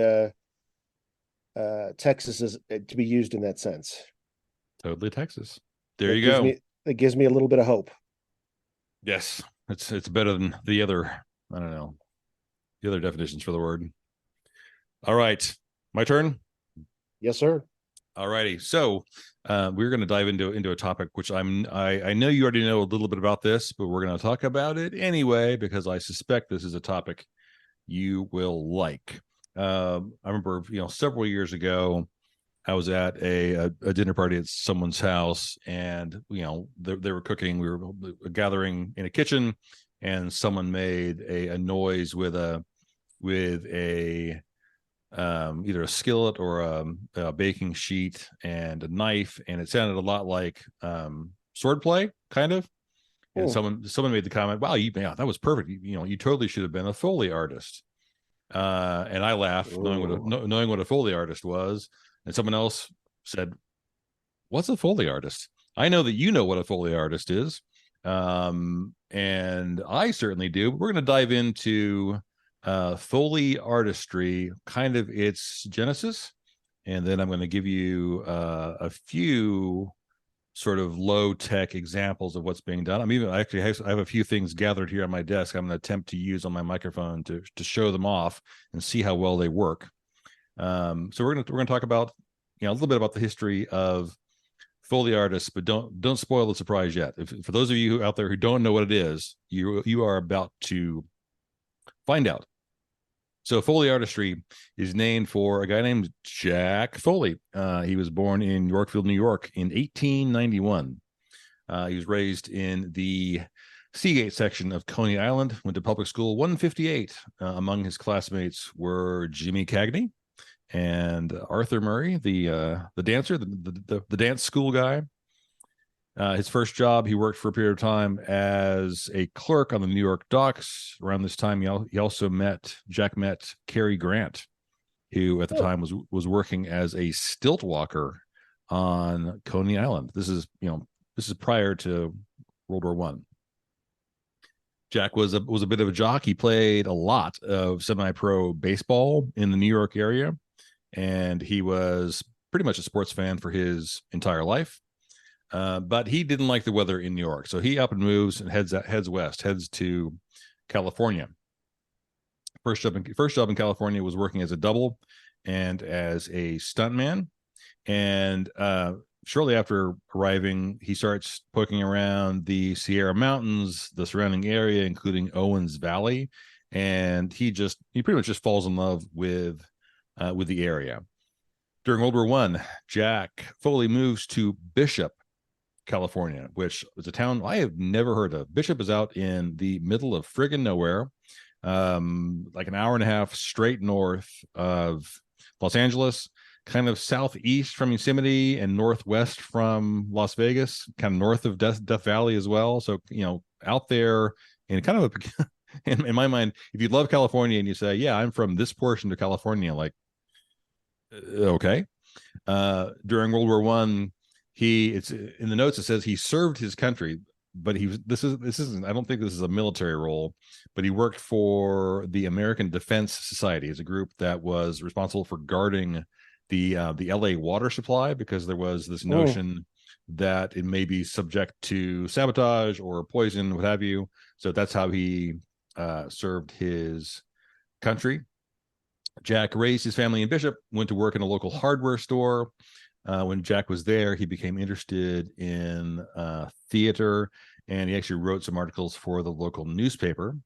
Texas is to be used in that sense. Totally Texas. There you go. It gives me a little bit of hope. Yes, it's better than the other. I don't know the other definitions for the word. All right, my turn. Yes, sir. All righty. So we're going to dive into a topic which I know you already know a little bit about this, but we're going to talk about it anyway because I suspect this is a topic you will like. I remember, several years ago, I was at a dinner party at someone's house, and they were cooking. We were gathering in a kitchen, and someone made a noise with a either a skillet or a baking sheet and a knife, and it sounded a lot like swordplay, kind of. And someone made the comment, "Wow, that was perfect. You totally should have been a Foley artist." And I laughed, knowing what a Foley artist was. And someone else said, "What's a Foley artist?" I know that you know what a Foley artist is, and I certainly do. We're going to dive into Foley artistry, kind of its genesis, and then I'm going to give you a few sort of low-tech examples of what's being done. I have a few things gathered here on my desk I'm going to attempt to use on my microphone to show them off and see how well they work. So we're going to talk about a little bit about the history of Foley artists, but don't spoil the surprise yet. For those of you out there who don't know what it is, you are about to find out. So Foley artistry is named for a guy named Jack Foley. He was born in Yorkville, New York in 1891. He was raised in the Seagate section of Coney Island, went to public school 158. Among his classmates were Jimmy Cagney and Arthur Murray, the dancer, the dance school guy. His first job, he worked for a period of time as a clerk on the New York docks. Around this time, he also met Cary Grant, who at the time was working as a stilt walker on Coney Island. This is prior to World War One. Jack was a bit of a jock. He played a lot of semi-pro baseball in the New York area, and he was pretty much a sports fan for his entire life. But he didn't like the weather in New York, so he up and moves and heads west, heads to California. First job in California was working as a double and as a stuntman. And shortly after arriving, he starts poking around the Sierra Mountains, the surrounding area, including Owens Valley, and he pretty much just falls in love with with the area. During World War I, Jack Foley moves to Bishop, California, which is a town I have never heard of. Bishop is out in the middle of friggin' nowhere, like an hour and a half straight north of Los Angeles, kind of southeast from Yosemite and northwest from Las Vegas, kind of north of Death Valley as well. So, out there in kind of a, in my mind, if you love California and you say, yeah, I'm from this portion of California, like, okay. During World War I, it's in the notes, it says he served his country, but this isn't, I don't think this is a military role, but he worked for the American Defense Society as a group that was responsible for guarding the LA water supply, because there was this notion that it may be subject to sabotage or poison, what have you. So that's how he served his country. Jack raised his family in Bishop, went to work in a local hardware store. When Jack was there, he became interested in theater, and he actually wrote some articles for the local newspaper.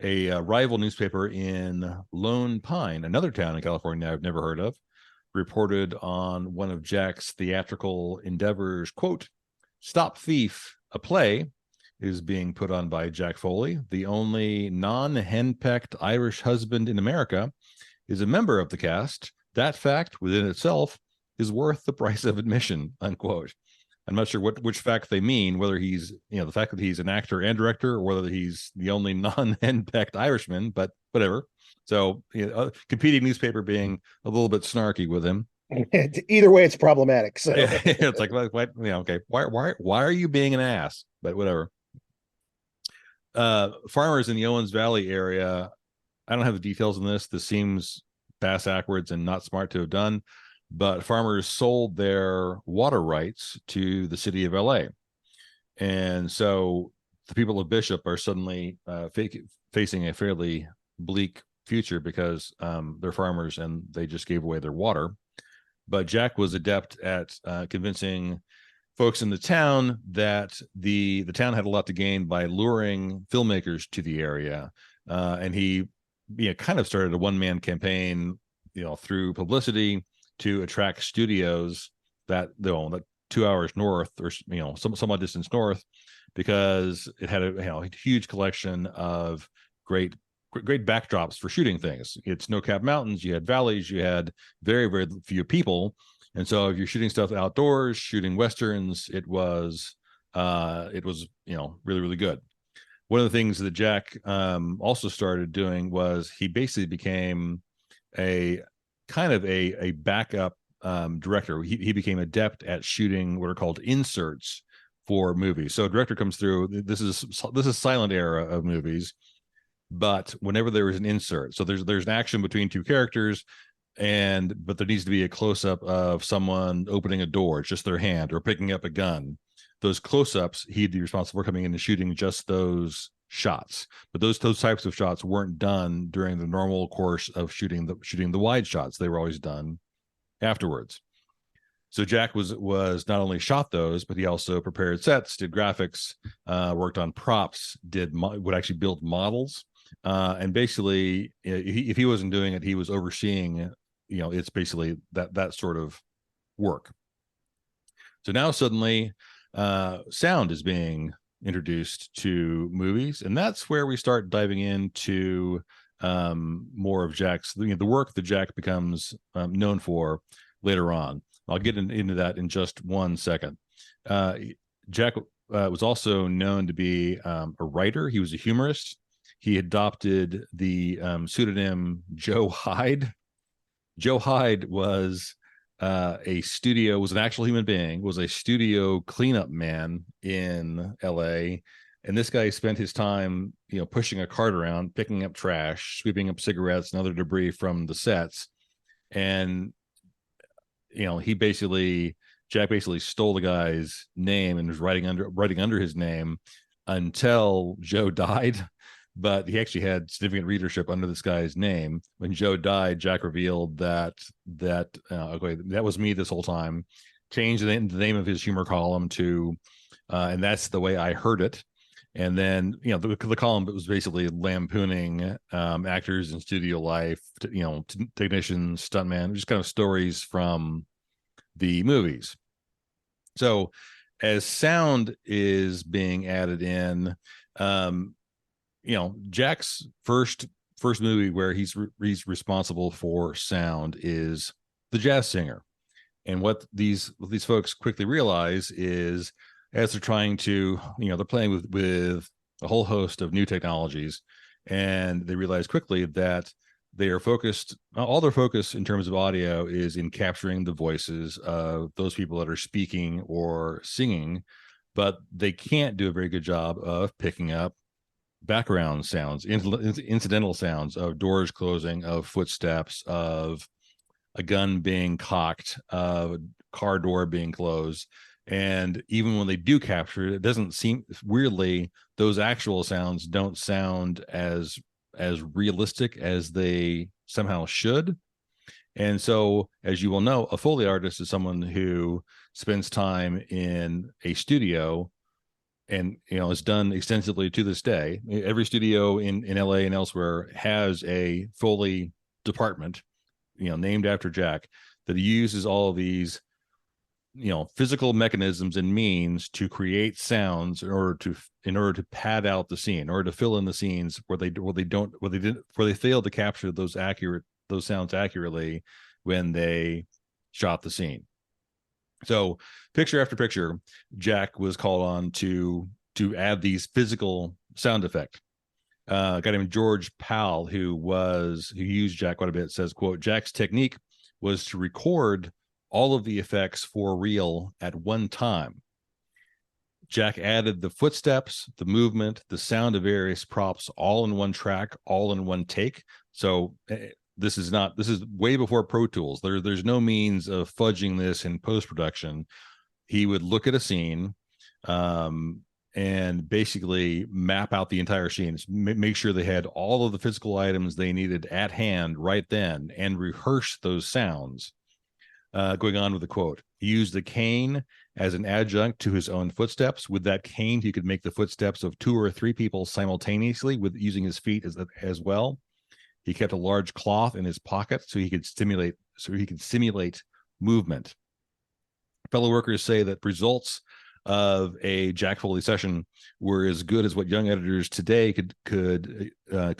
A rival newspaper in Lone Pine, another town in California I've never heard of, reported on one of Jack's theatrical endeavors, quote, "Stop Thief, a play, is being put on by Jack Foley. The only non-henpecked Irish husband in America is a member of the cast. That fact within itself is worth the price of admission," unquote. I'm not sure which fact they mean, whether he's, the fact that he's an actor and director, or whether he's the only non-henpecked Irishman, but whatever. So, competing newspaper being a little bit snarky with him. Either way, it's problematic. So it's like, okay, why are you being an ass? But whatever. Farmers in the Owens Valley area, I don't have the details on this. This seems backwards and not smart to have done, but farmers sold their water rights to the city of LA. And so the people of Bishop are suddenly facing a fairly bleak future, because they're farmers and they just gave away their water. But Jack was adept at convincing folks in the town that the town had a lot to gain by luring filmmakers to the area. And he kind of started a one-man campaign, through publicity to attract studios that 2 hours north, or somewhat distance north, because it had a huge collection of great backdrops for shooting things. It's snow-capped mountains, you had valleys, you had very, very few people. And so if you're shooting stuff outdoors, shooting Westerns, it was really, really good. One of the things that Jack also started doing was he basically became a kind of a backup director. He became adept at shooting what are called inserts for movies. So a director comes through, this is silent era of movies, but whenever there is an insert, so there's an action between two characters, but there needs to be a close-up of someone opening a door, it's just their hand, or picking up a gun. Those close-ups, he'd be responsible for coming in and shooting just those shots. But those types of shots weren't done during the normal course of shooting the wide shots. They were always done afterwards. So Jack was not only shot those, but he also prepared sets, did graphics, worked on props, would actually build models. And basically, if he wasn't doing it, he was overseeing, it's basically that sort of work. So now suddenly sound is being introduced to movies, and that's where we start diving into more of Jack's, the work that Jack becomes known for later on. I'll get into that in just 1 second. Jack was also known to be a writer. He was a humorist. He adopted the pseudonym Joe Hyde. Joe Hyde was was an actual human being, was a studio cleanup man in LA. And this guy spent his time, pushing a cart around, picking up trash, sweeping up cigarettes and other debris from the sets. And, Jack basically stole the guy's name and was writing under his name until Joe died. But he actually had significant readership under this guy's name. When Joe died, Jack revealed that was me this whole time, changed the name of his humor column to, and that's the way I heard it. And then, the column was basically lampooning actors in studio life, technicians, stuntmen, just kind of stories from the movies. So as sound is being added in, Jack's first movie where he's responsible for sound is The Jazz Singer. And what these folks quickly realize is, as they're trying to, they're playing with a whole host of new technologies, and they realize quickly that they are focused, all their focus in terms of audio is in capturing the voices of those people that are speaking or singing, but they can't do a very good job of picking up background sounds, incidental sounds of doors closing, of footsteps, of a gun being cocked, a car door being closed. And even when they do capture it, it doesn't seem, weirdly, those actual sounds don't sound as realistic as they somehow should. And so, as you will know, a Foley artist is someone who spends time in a studio, and is done extensively to this day. Every studio in LA and elsewhere has a Foley department, named after Jack, that uses all of these, physical mechanisms and means to create sounds in order to pad out the scene, in order to fill in the scenes where they fail to capture those sounds accurately when they shot the scene. So picture after picture, Jack was called on to add these physical sound effects. A guy named George Powell, who used Jack quite a bit, says, quote, Jack's technique was to record all of the effects for real at one time. Jack added the footsteps, the movement, the sound of various props all in one track, all in one take. So this is way before Pro Tools. There's no means of fudging this in post-production. He would look at a scene, and basically map out the entire scene, make sure they had all of the physical items they needed at hand right then, and rehearse those sounds. Going on with the quote, he used the cane as an adjunct to his own footsteps. With that cane, he could make the footsteps of 2 or 3 people simultaneously with using his feet as well. He kept a large cloth in his pocket so he could simulate movement. Fellow workers say that results of a Jack Foley session were as good as what young editors today could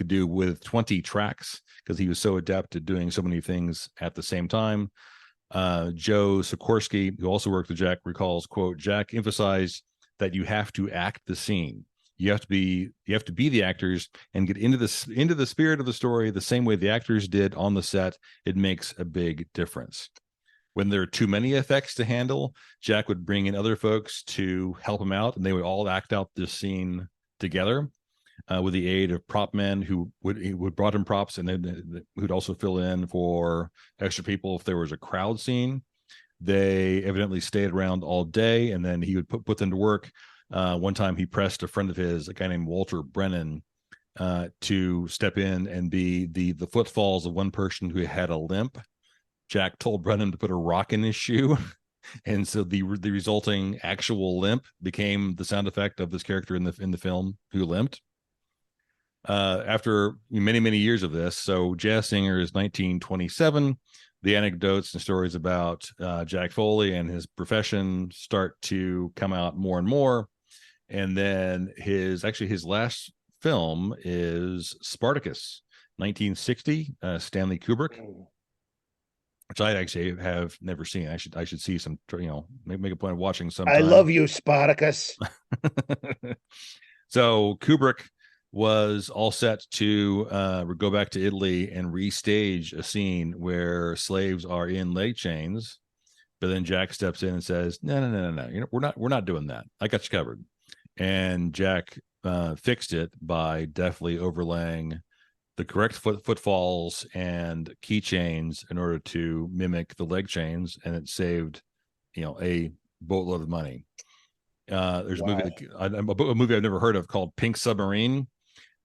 do with 20 tracks, because he was so adept at doing so many things at the same time. Joe Sikorsky, who also worked with Jack, recalls, quote, Jack emphasized that you have to act the scene. You have to be the actors and get into the spirit of the story the same way the actors did on the set. It makes a big difference. When there are too many effects to handle, Jack would bring in other folks to help him out, and they would all act out this scene together with the aid of prop men who would brought him props, and then who'd also fill in for extra people if there was a crowd scene. They evidently stayed around all day, and then he would put them to work. One time he pressed a friend of his, a guy named Walter Brennan, to step in and be the footfalls of one person who had a limp. Jack told Brennan to put a rock in his shoe, and so the resulting actual limp became the sound effect of this character in the film who limped. After many years of this, so Jazz Singer is 1927. The anecdotes and stories about Jack Foley and his profession start to come out more and more, and then his last film is Spartacus, 1960, Stanley Kubrick, which I actually have never seen. I should see some, make a point of watching sometime. I love you, Spartacus. So Kubrick was all set to go back to Italy and restage a scene where slaves are in leg chains, but then Jack steps in and says, no, we're not doing that. I got you covered. And Jack fixed it by deftly overlaying the correct footfalls and keychains in order to mimic the leg chains, and it saved, a boatload of money. There's a movie I've never heard of called Pink Submarine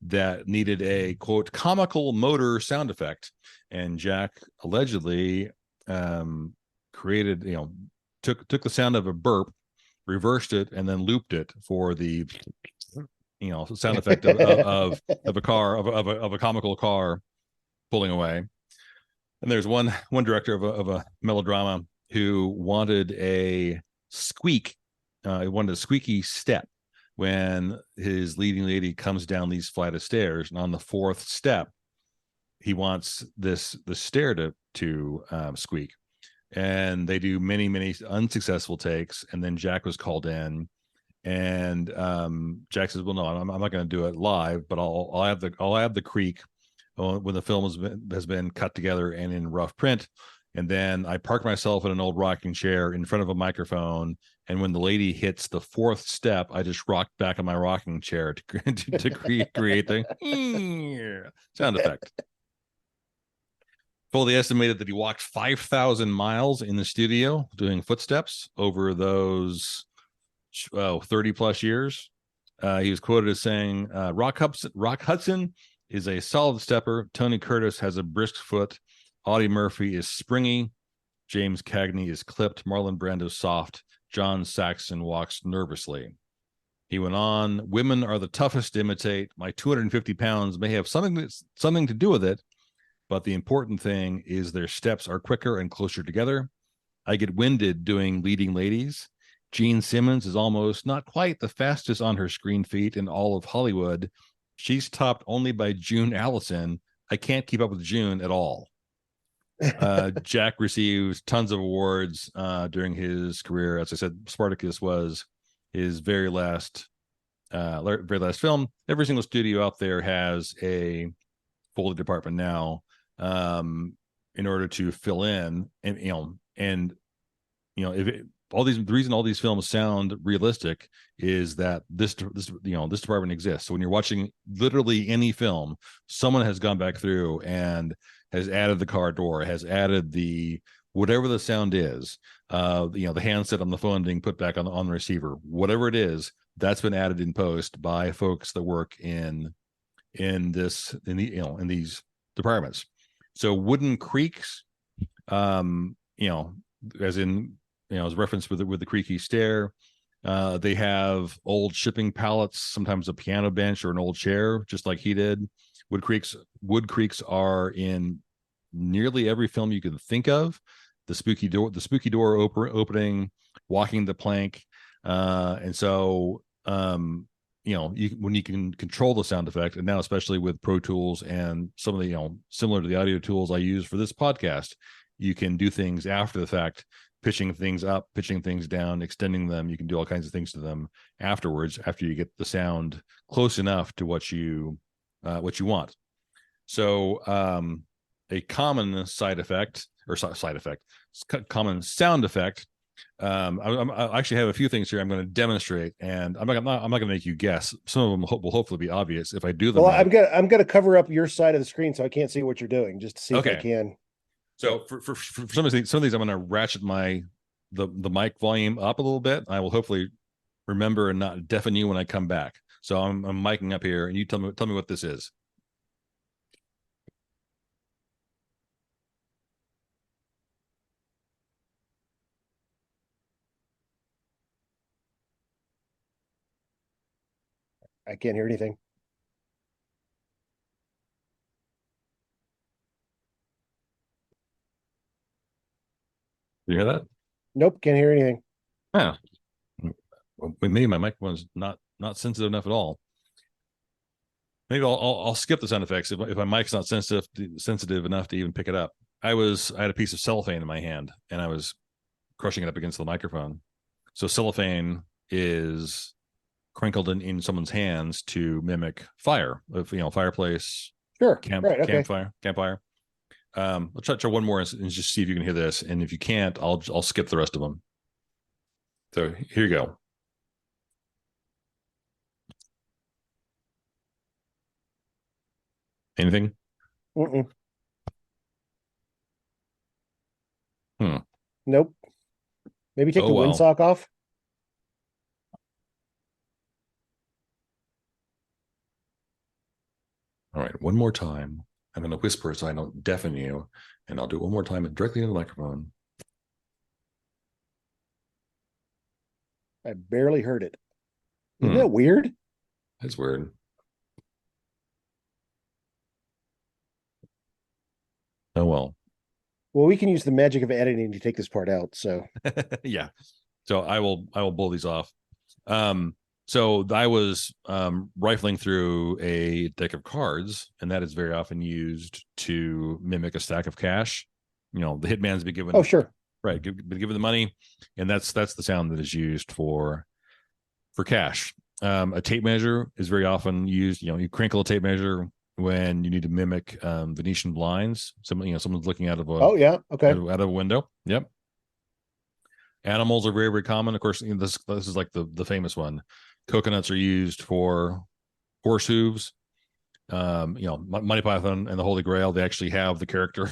that needed a, quote, comical motor sound effect, and Jack allegedly created, took the sound of a burp, reversed it, and then looped it for the sound effect of a car of a comical car pulling away. And there's one director of a melodrama who wanted a squeak, wanted a squeaky step when his leading lady comes down these flight of stairs, and on the fourth step, he wants the stair to squeak. And they do many unsuccessful takes, and then Jack was called in, and Jack says, "Well, no, I'm not going to do it live, but I'll have the creak when the film has been cut together and in rough print, and then I park myself in an old rocking chair in front of a microphone, and when the lady hits the fourth step, I just rock back in my rocking chair to create the sound effect." Foley estimated that he walked 5,000 miles in the studio doing footsteps over those 30 plus years. He was quoted as saying, Rock Hudson is a solid stepper. Tony Curtis has a brisk foot. Audie Murphy is springy. James Cagney is clipped. Marlon Brando's soft. John Saxon walks nervously. He went on, women are the toughest to imitate. My 250 pounds may have something to do with it, but the important thing is their steps are quicker and closer together. I get winded doing leading ladies. Gene Simmons is almost not quite the fastest on her screen feet in all of Hollywood. She's topped only by June Allison. I can't keep up with June at all. Jack received tons of awards during his career. As I said, Spartacus was his very last film. Every single studio out there has a Foley department now, in order to fill in, and the reason all these films sound realistic is that this department exists. So when you're watching literally any film, someone has gone back through and has added the car door, has added the whatever the sound is, the handset on the phone being put back on the receiver, whatever it is, that's been added in post by folks that work in these departments. So wooden creaks, as referenced with the creaky stair. They have old shipping pallets, sometimes a piano bench or an old chair, just like he did. Wood creaks are in nearly every film you can think of. The spooky door opening, walking the plank, and so when you can control the sound effect, and now especially with Pro Tools and some of the similar to the audio tools I use for this podcast, you can do things after the fact, pitching things up, pitching things down, extending them. You can do all kinds of things to them afterwards after you get the sound close enough to what you want. So a common common sound effect. I actually have a few things here I'm going to demonstrate, and I'm not going to make you guess. Some of them will hopefully be obvious if I do them. Well, right. I'm going to cover up your side of the screen so I can't see what you're doing, just to see if I can. So for some of these, I'm going to ratchet the mic volume up a little bit. I will hopefully remember and not deafen you when I come back. So I'm miking up here, and you tell me what this is. I can't hear anything. You hear that? Nope, can't hear anything. Yeah. Well, maybe my microphone's not sensitive enough at all. Maybe I'll skip the sound effects if my mic's not sensitive enough to even pick it up. I had a piece of cellophane in my hand, and I was crushing it up against the microphone. So cellophane is crinkled in someone's hands to mimic fire, fireplace, sure, campfire. I'll try one more and just see if you can hear this, and if you can't, I'll skip the rest of them. So here you go. Anything? Nope. Maybe take the windsock off. All right, one more time. I'm going to whisper so I don't deafen you, and I'll do it one more time and directly into the microphone. I barely heard it. Isn't that weird? That's weird. Oh well. Well, we can use the magic of editing to take this part out. So yeah. So I will pull these off. So I was rifling through a deck of cards, and that is very often used to mimic a stack of cash. The hitman's been given. Oh, sure. Right, been given the money, and that's the sound that is used for cash. A tape measure is very often used. You crinkle a tape measure when you need to mimic Venetian blinds. Someone's looking out of a okay, out of a window. Yep. Animals are very, very common. Of course, this is like the famous one. Coconuts are used for horse hooves. Monty Python and the Holy Grail, they actually have the character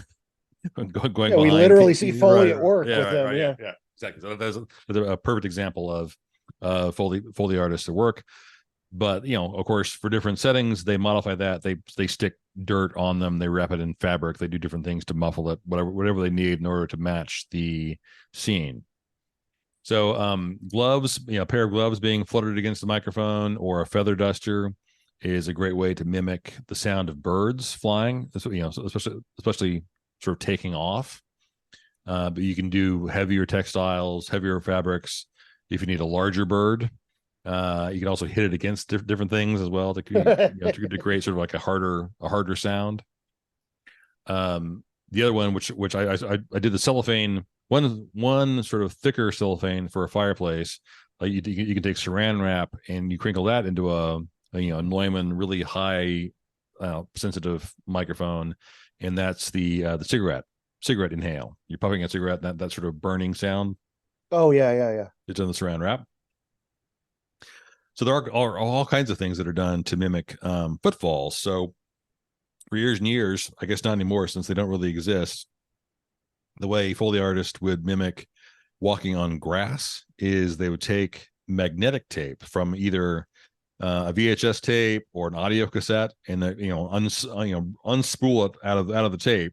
going. Yeah, we literally see Foley at work with them. Yeah, exactly. So that's a perfect example of Foley artists at work. But of course, for different settings, they modify that. They stick dirt on them. They wrap it in fabric. They do different things to muffle it, whatever they need in order to match the scene. So gloves, a pair of gloves being fluttered against the microphone, or a feather duster is a great way to mimic the sound of birds flying. Especially sort of taking off. But you can do heavier textiles, heavier fabrics. If you need a larger bird, you can also hit it against different things as well to create sort of like a harder sound. The other one, which I did the cellophane. One sort of thicker cellophane for a fireplace. Like you can take saran wrap and you crinkle that into a Neumann really high sensitive microphone, and that's the cigarette inhale. You're puffing a cigarette, and that sort of burning sound. Oh yeah. It's in the saran wrap. So there are all kinds of things that are done to mimic footfalls. So for years and years, I guess not anymore since they don't really exist, the way Foley artists would mimic walking on grass is they would take magnetic tape from either a VHS tape or an audio cassette, and unspool it out of the tape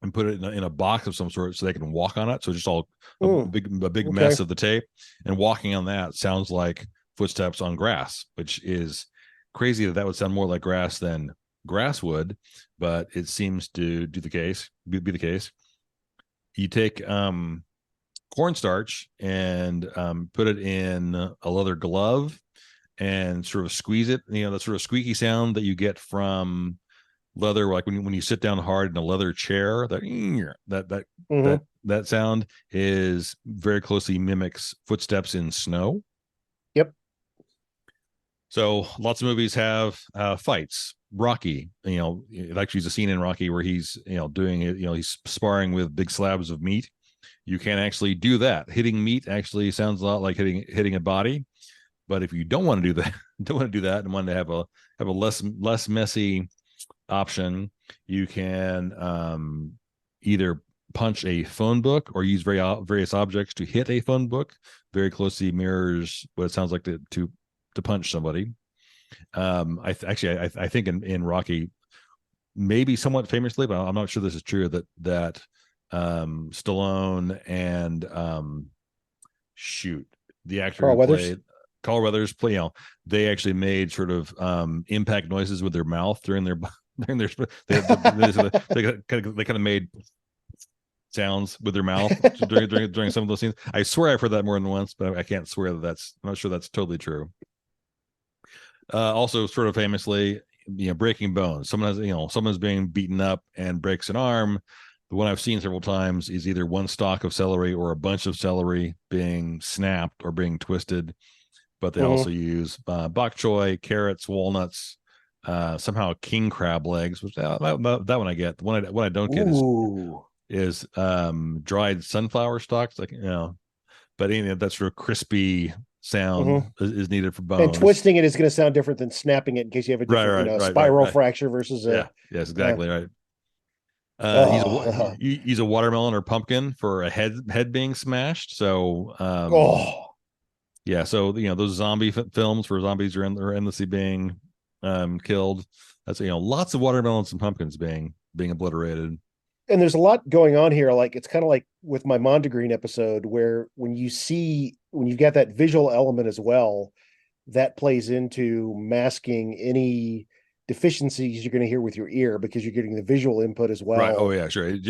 and put it in a box of some sort so they can walk on it. So just all a big mess of the tape, and walking on that sounds like footsteps on grass, which is crazy that would sound more like grass than grass would, but it seems to be the case. You take cornstarch and put it in a leather glove and sort of squeeze it. That sort of squeaky sound that you get from leather, like when you sit down hard in a leather chair. That sound is very closely mimics footsteps in snow. Yep. So lots of movies have fights. Rocky, it actually is a scene in Rocky where he's, doing it, he's sparring with big slabs of meat. You can actually do that. Hitting meat actually sounds a lot like hitting a body. But if you don't want to do that, and want to have a less messy option, you can either punch a phone book or use various objects to hit a phone book. Very closely mirrors what it sounds like to punch somebody. I think in Rocky, maybe somewhat famously, but I'm not sure this is true, that Stallone and the actor Carl who Weathers. played Carl Weathers they actually made sort of impact noises with their mouth during their they kind of made sounds with their mouth during some of those scenes. I swear I've heard that more than once, but I can't swear I'm not sure that's totally true. Also, sort of famously, breaking bones. Someone's being beaten up and breaks an arm. The one I've seen several times is either one stalk of celery or a bunch of celery being snapped or being twisted. But they also use bok choy, carrots, walnuts, somehow king crab legs, which that one I get. The one I don't get is dried sunflower stalks, but that sort of crispy sound is needed for bones. And twisting it is going to sound different than snapping it in case you have a different spiral fracture versus yes, exactly right. Use a watermelon or pumpkin for a head being smashed. So so those zombie films where zombies are endlessly being killed. That's lots of watermelons and pumpkins being obliterated. And there's a lot going on here. Like it's kind of like with my Mondegreen episode, where when you've got that visual element as well, that plays into masking any deficiencies you're going to hear with your ear, because you're getting the visual input as well. Right. Oh yeah, sure. It's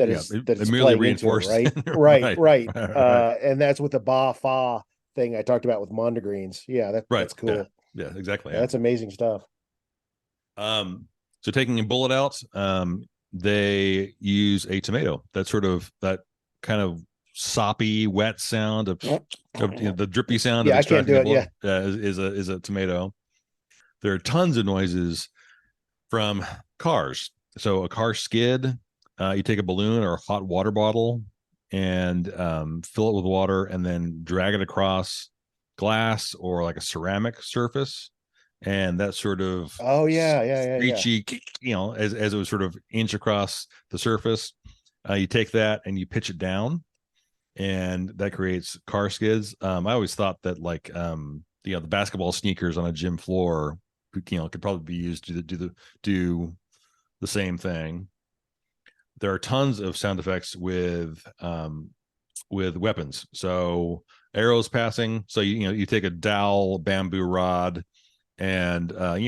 merely playing into it, reinforced. right? Right. Right. Right. And that's with the ba fa thing I talked about with Mondegreens. Yeah, that's cool. Yeah, exactly. Yeah, that's amazing stuff. So taking a bullet out, they use a tomato. That kind of soppy, wet sound of the drippy sound of I can't extracting do a it. bullet. Yeah, Is a tomato. There are tons of noises from cars. So a car skid, you take a balloon or a hot water bottle and fill it with water, and then drag it across glass or like a ceramic surface, and that sort of screechy, as it would sort of inch across the surface. You take that and you pitch it down, and that creates car skids. I always thought that the basketball sneakers on a gym floor, could probably be used to do the same thing. There are tons of sound effects with weapons. So arrows passing. So you take a dowel bamboo rod, and a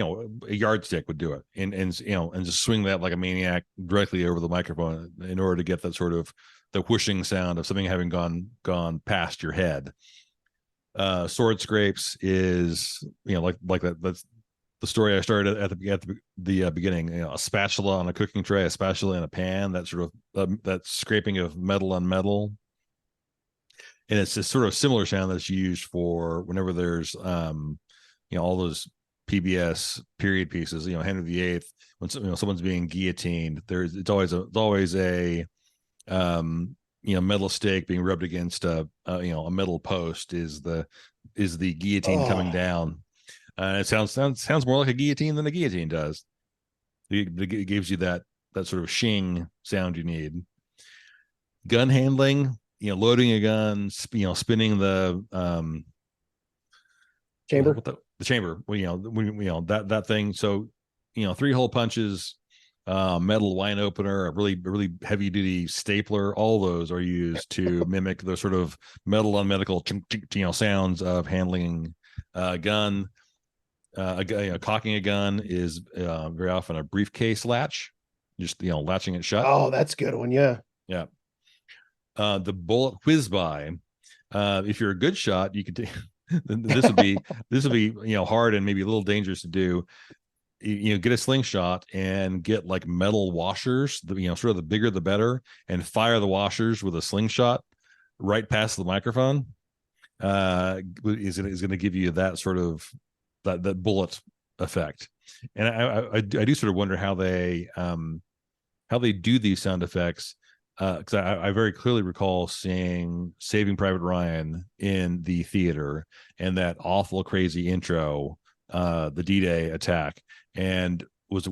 yardstick would do it, and just swing that like a maniac directly over the microphone in order to get that sort of the whooshing sound of something having gone past your head. Sword scrapes is like that. That's the story I started at the beginning. A spatula on a cooking tray, a spatula in a pan. That sort of that scraping of metal on metal, and it's a sort of similar sound that's used for whenever there's all those PBS period pieces. Henry VIII, when someone's being guillotined, it's always a metal stake being rubbed against a metal post is the guillotine coming down. It sounds more like a guillotine than a guillotine does. It gives you that sort of shing sound you need. Gun handling, loading a gun, spinning the chamber. The chamber. That thing. So 3-hole punches, metal wine opener, a really heavy duty stapler. All those are used to mimic the sort of metal on medical sounds of handling a gun. Cocking a gun is very often a briefcase latch, just latching it shut. Oh, that's a good one. Yeah. The bullet whiz by. If you're a good shot, you could this would be hard and maybe a little dangerous to do. Get a slingshot and get like metal washers, sort of the bigger the better, and fire the washers with a slingshot right past the microphone. Is going to give you that sort of that bullet effect. And I do sort of wonder how they do these sound effects, because I very clearly recall seeing Saving Private Ryan in the theater, and that awful crazy intro, the D-Day attack, and was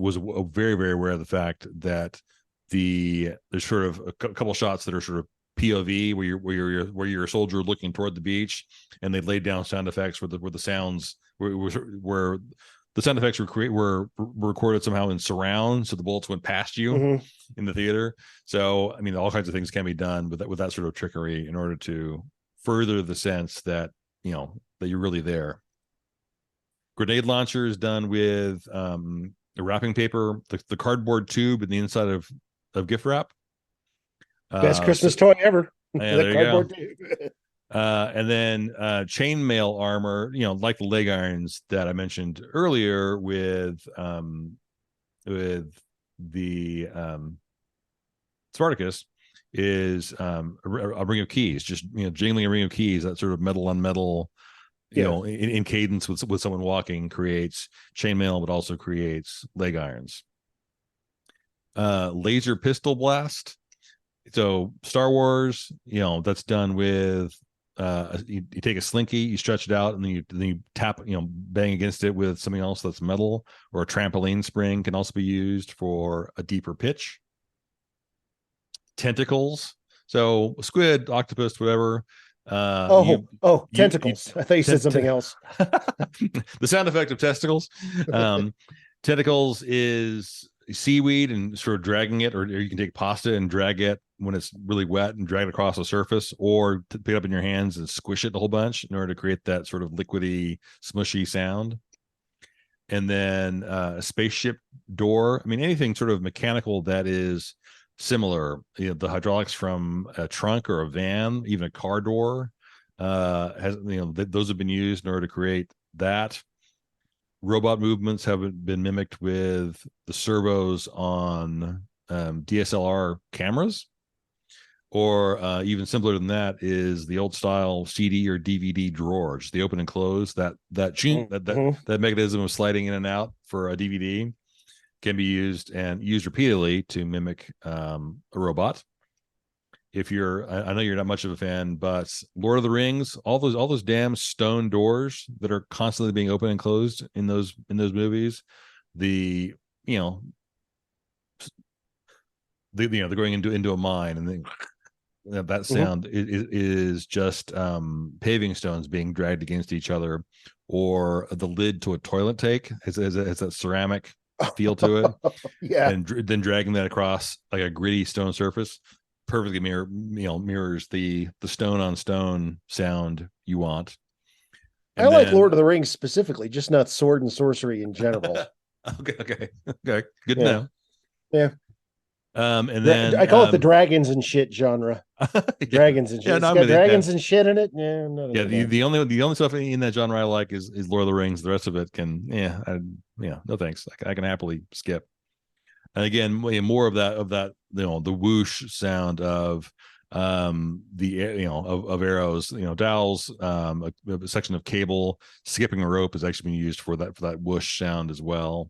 very, very aware of the fact that there's sort of a couple shots that are sort of POV where you're a soldier looking toward the beach, and they laid down sound effects where the sounds where the sound effects were recorded somehow in surround, so the bullets went past you in the theater. So all kinds of things can be done with that sort of trickery in order to further the sense that that you're really there. Grenade launcher is done with the wrapping paper, the cardboard tube in the inside of gift wrap. Best Christmas toy ever. Yeah, there you go. And then chainmail armor, like the leg irons that I mentioned earlier with the Spartacus, is a ring of keys, just jingling a ring of keys, that sort of metal on metal, in cadence with someone walking, creates chainmail, but also creates leg irons. Laser pistol blast. So Star Wars, that's done with you take a slinky, you stretch it out, and then you tap, bang against it with something else that's metal, or a trampoline spring can also be used for a deeper pitch. Tentacles, so squid, octopus, whatever. Tentacles. I thought you said something else. The sound effect of testicles. Tentacles is seaweed and sort of dragging it, or you can take pasta and drag it when it's really wet and drag it across the surface, or pick it up in your hands and squish it a whole bunch in order to create that sort of liquidy, smushy sound. And then a spaceship door. I mean, anything sort of mechanical that is similar. The hydraulics from a trunk or a van, even a car door, those have been used in order to create that. Robot movements have been mimicked with the servos on DSLR cameras, or even simpler than that is the old style CD or DVD drawer, just the open and close. That mechanism of sliding in and out for a DVD can be used repeatedly to mimic a robot. If I know you're not much of a fan, but Lord of the Rings, all those damn stone doors that are constantly being opened and closed in those movies, they're going into a mine, and then that sound is just paving stones being dragged against each other, or the lid to a toilet take has that ceramic feel to it. Yeah, and then dragging that across like a gritty stone surface perfectly mirrors the stone on stone sound you want. And I like Lord of the Rings specifically, just not sword and sorcery in general. Okay, good to know. Yeah. And then I call it the dragons and shit genre. Dragons and shit. It's got dragons and shit in it. Yeah, the only stuff in that genre I like is Lord of the Rings. The rest of it no thanks. I can happily skip. And again, more of that the whoosh sound of of arrows, dowels, a section of cable skipping a rope is actually being used for that whoosh sound as well.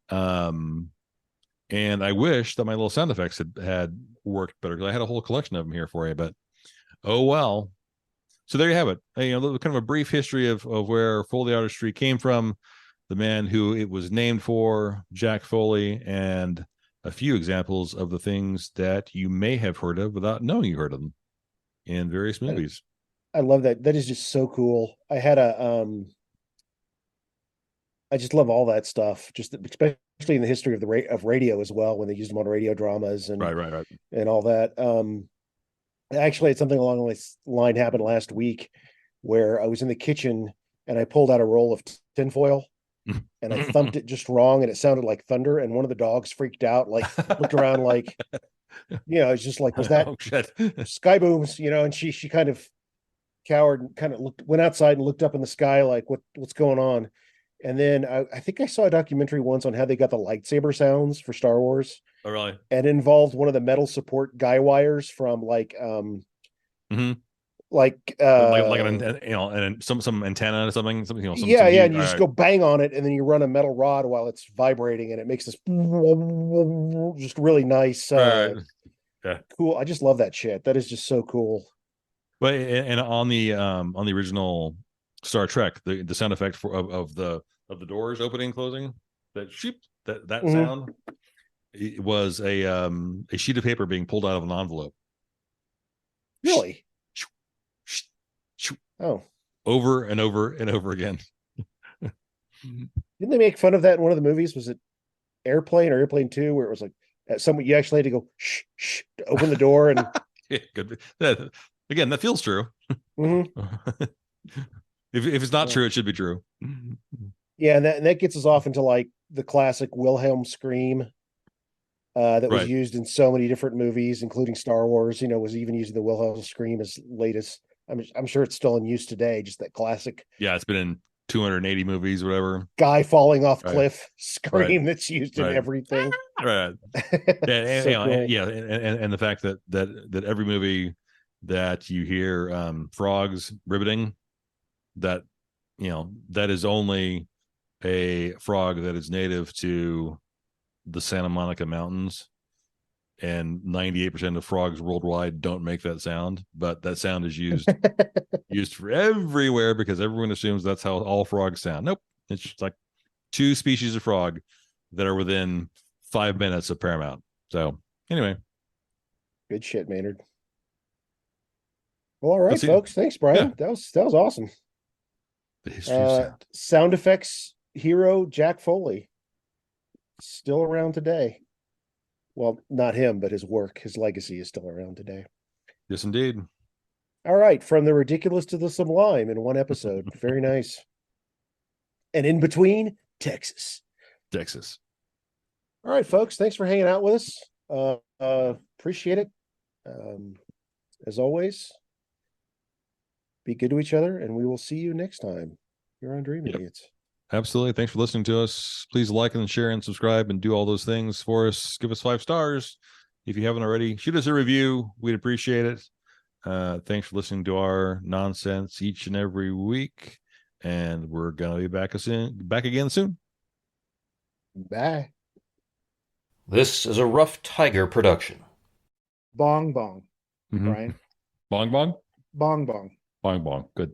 And I wish that my little sound effects had worked better, because I had a whole collection of them here for you, but oh well. So there you have it. Kind of a brief history of where Foley artistry came from, the man who it was named for, Jack Foley, and a few examples of the things that you may have heard of without knowing you heard of them in various movies. I love that. That is just so cool. I had I just love all that stuff, just especially in the history of radio as well, when they used them on radio dramas and right and all that. Actually, it's something along this line happened last week, where I was in the kitchen and I pulled out a roll of tinfoil and I thumped it just wrong, and it sounded like thunder. And one of the dogs freaked out, like looked around, like it's just like, was that sky booms? And she kind of cowered and kind of went outside and looked up in the sky, like what's going on. And then I think I saw a documentary once on how they got the lightsaber sounds for Star Wars. Oh, really? And it involved one of the metal support guy wires from like an some antenna or something. And you just go bang on it, and then you run a metal rod while it's vibrating, and it makes this just really nice. Cool. I just love that shit. That is just so cool. But and on the original Star Trek, the sound effect of the doors opening and closing, that sound, it was a sheet of paper being pulled out of an envelope. Really? Oh. Over and over and over again. Didn't they make fun of that in one of the movies? Was it Airplane or Airplane 2, where it was like you actually had to go shh to open the door? And good. Again, that feels true. Mm-hmm. If it's not true, it should be true. Yeah, and that gets us off into like the classic Wilhelm scream that was used in so many different movies, including Star Wars. Was even using the Wilhelm scream as late as I'm sure it's still in use today. Just that classic. Yeah, it's been in 280 movies, whatever. Guy falling off cliff scream that's used in everything. Right. And the fact that every movie that you hear frogs ribbiting, that is only a frog that is native to the Santa Monica Mountains, and 98% of frogs worldwide don't make that sound, but that sound is used for everywhere, because everyone assumes that's how all frogs sound. Nope, it's just like two species of frog that are within 5 minutes of Paramount. So anyway, good shit, Maynard. Well, all right, folks. Thanks, Brian. Yeah. That was awesome. The history of sound effects hero Jack Foley. still around today. Well, not him, but his work, his legacy is still around today. Yes, indeed. All right, from the ridiculous to the sublime in one episode. Very nice. And in between, Texas. All right, folks, thanks for hanging out with us. Appreciate it. As always, be good to each other, and we will see you next time here on Dream Idiots. Absolutely. Thanks for listening to us. Please like and share and subscribe and do all those things for us. Give us 5 stars. If you haven't already, shoot us a review. We'd appreciate it. Thanks for listening to our nonsense each and every week. And we're going to be back again soon. Bye. This is a Rough Tiger production. Bong bong. Bryan. Bong bong? Bong bong. Bong bong. Good.